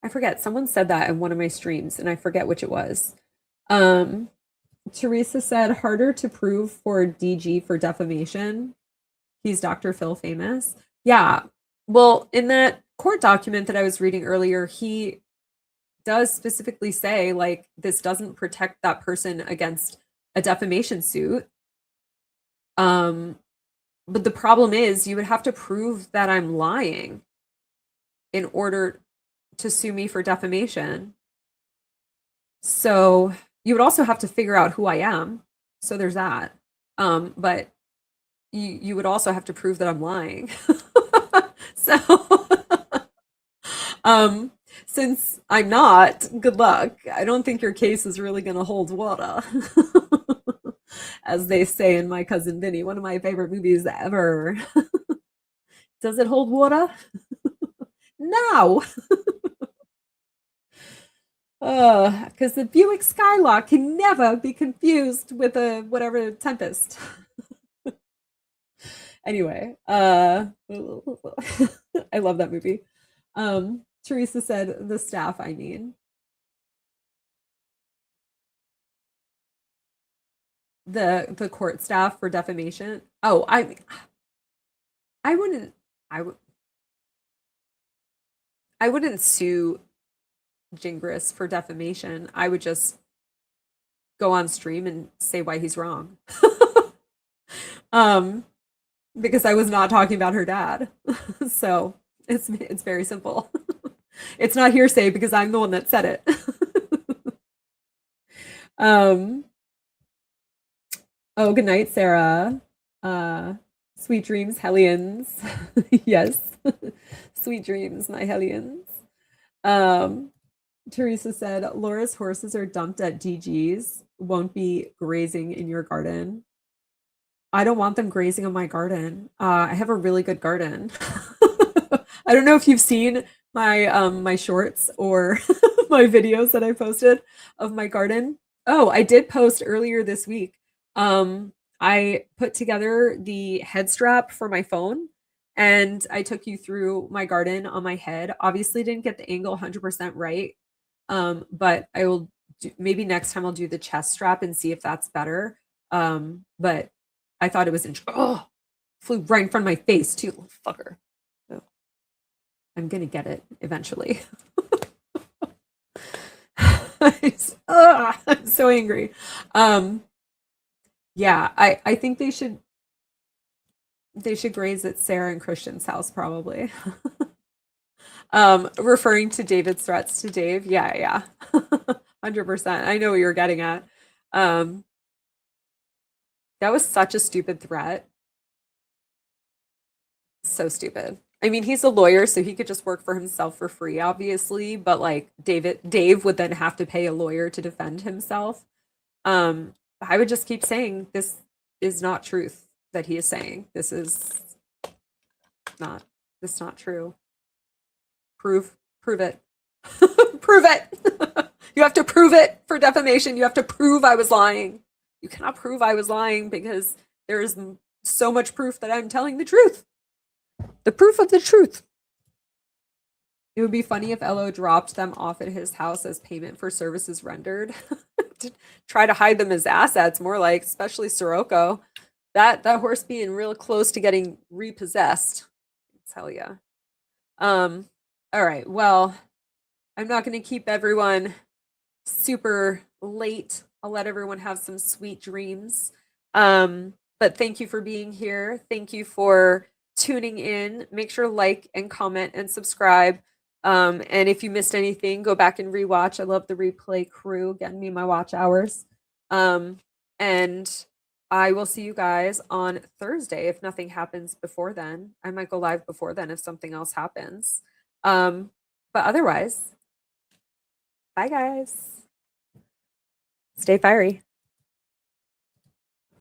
I forget. Someone said that in one of my streams and I forget which it was. Teresa said harder to prove for DG for defamation. He's Dr. Phil famous. Yeah. Well, in that court document that I was reading earlier, he does specifically say like this doesn't protect that person against a defamation suit. But the problem is you would have to prove that I'm lying in order to sue me for defamation. So you would also have to figure out who I am. So there's that. But you would also have to prove that I'm lying. So since I'm not, good luck. I don't think your case is really going to hold water. As they say in My Cousin Vinny, one of my favorite movies ever. Does it hold water? No. Because the Buick Skylark can never be confused with a whatever Tempest. Anyway, I love that movie. Teresa said the staff, I mean. The court staff for defamation. Oh, I wouldn't sue Gingras for defamation. I would just go on stream and say why he's wrong. Because I was not talking about her dad. So it's very simple. It's not hearsay because I'm the one that said it. Oh, good night, Sarah. Sweet dreams, Hellions. Yes. Sweet dreams, my Hellions. Teresa said, Laura's horses are dumped at DG's, won't be grazing in your garden. I don't want them grazing on my garden. I have a really good garden. I don't know if you've seen my my shorts or my videos that I posted of my garden. Oh, I did post earlier this week. I put together the head strap for my phone and I took you through my garden on my head. Obviously didn't get the angle 100% right. But I will maybe next time I'll do the chest strap and see if that's better. But I thought it was oh, flew right in front of my face too, little fucker. So I'm gonna get it eventually. I'm so angry. Yeah, I think they should graze at Sarah and Christian's house probably. Referring to David's threats to Dave. Yeah. 100%. I know what you're getting at. That was such a stupid threat. So stupid. I mean, he's a lawyer, so he could just work for himself for free, obviously, but like Dave would then have to pay a lawyer to defend himself. I would just keep saying this is not truth that he is saying. This is not true. Prove it. Prove it. You have to prove it for defamation. You have to prove I was lying. You cannot prove I was lying because there is so much proof that I'm telling the truth. The proof of the truth. It would be funny if Elo dropped them off at his house as payment for services rendered. To try to hide them as assets, more like, especially Sirocco. That horse being real close to getting repossessed. Hell yeah. All right, well, I'm not going to keep everyone super late. I'll let everyone have some sweet dreams. But thank you for being here. Thank you for tuning in. Make sure to like and comment and subscribe. And if you missed anything, go back and rewatch. I love the replay crew getting me my watch hours. And I will see you guys on Thursday if nothing happens before then. I might go live before then if something else happens. But otherwise, bye guys. Stay fiery.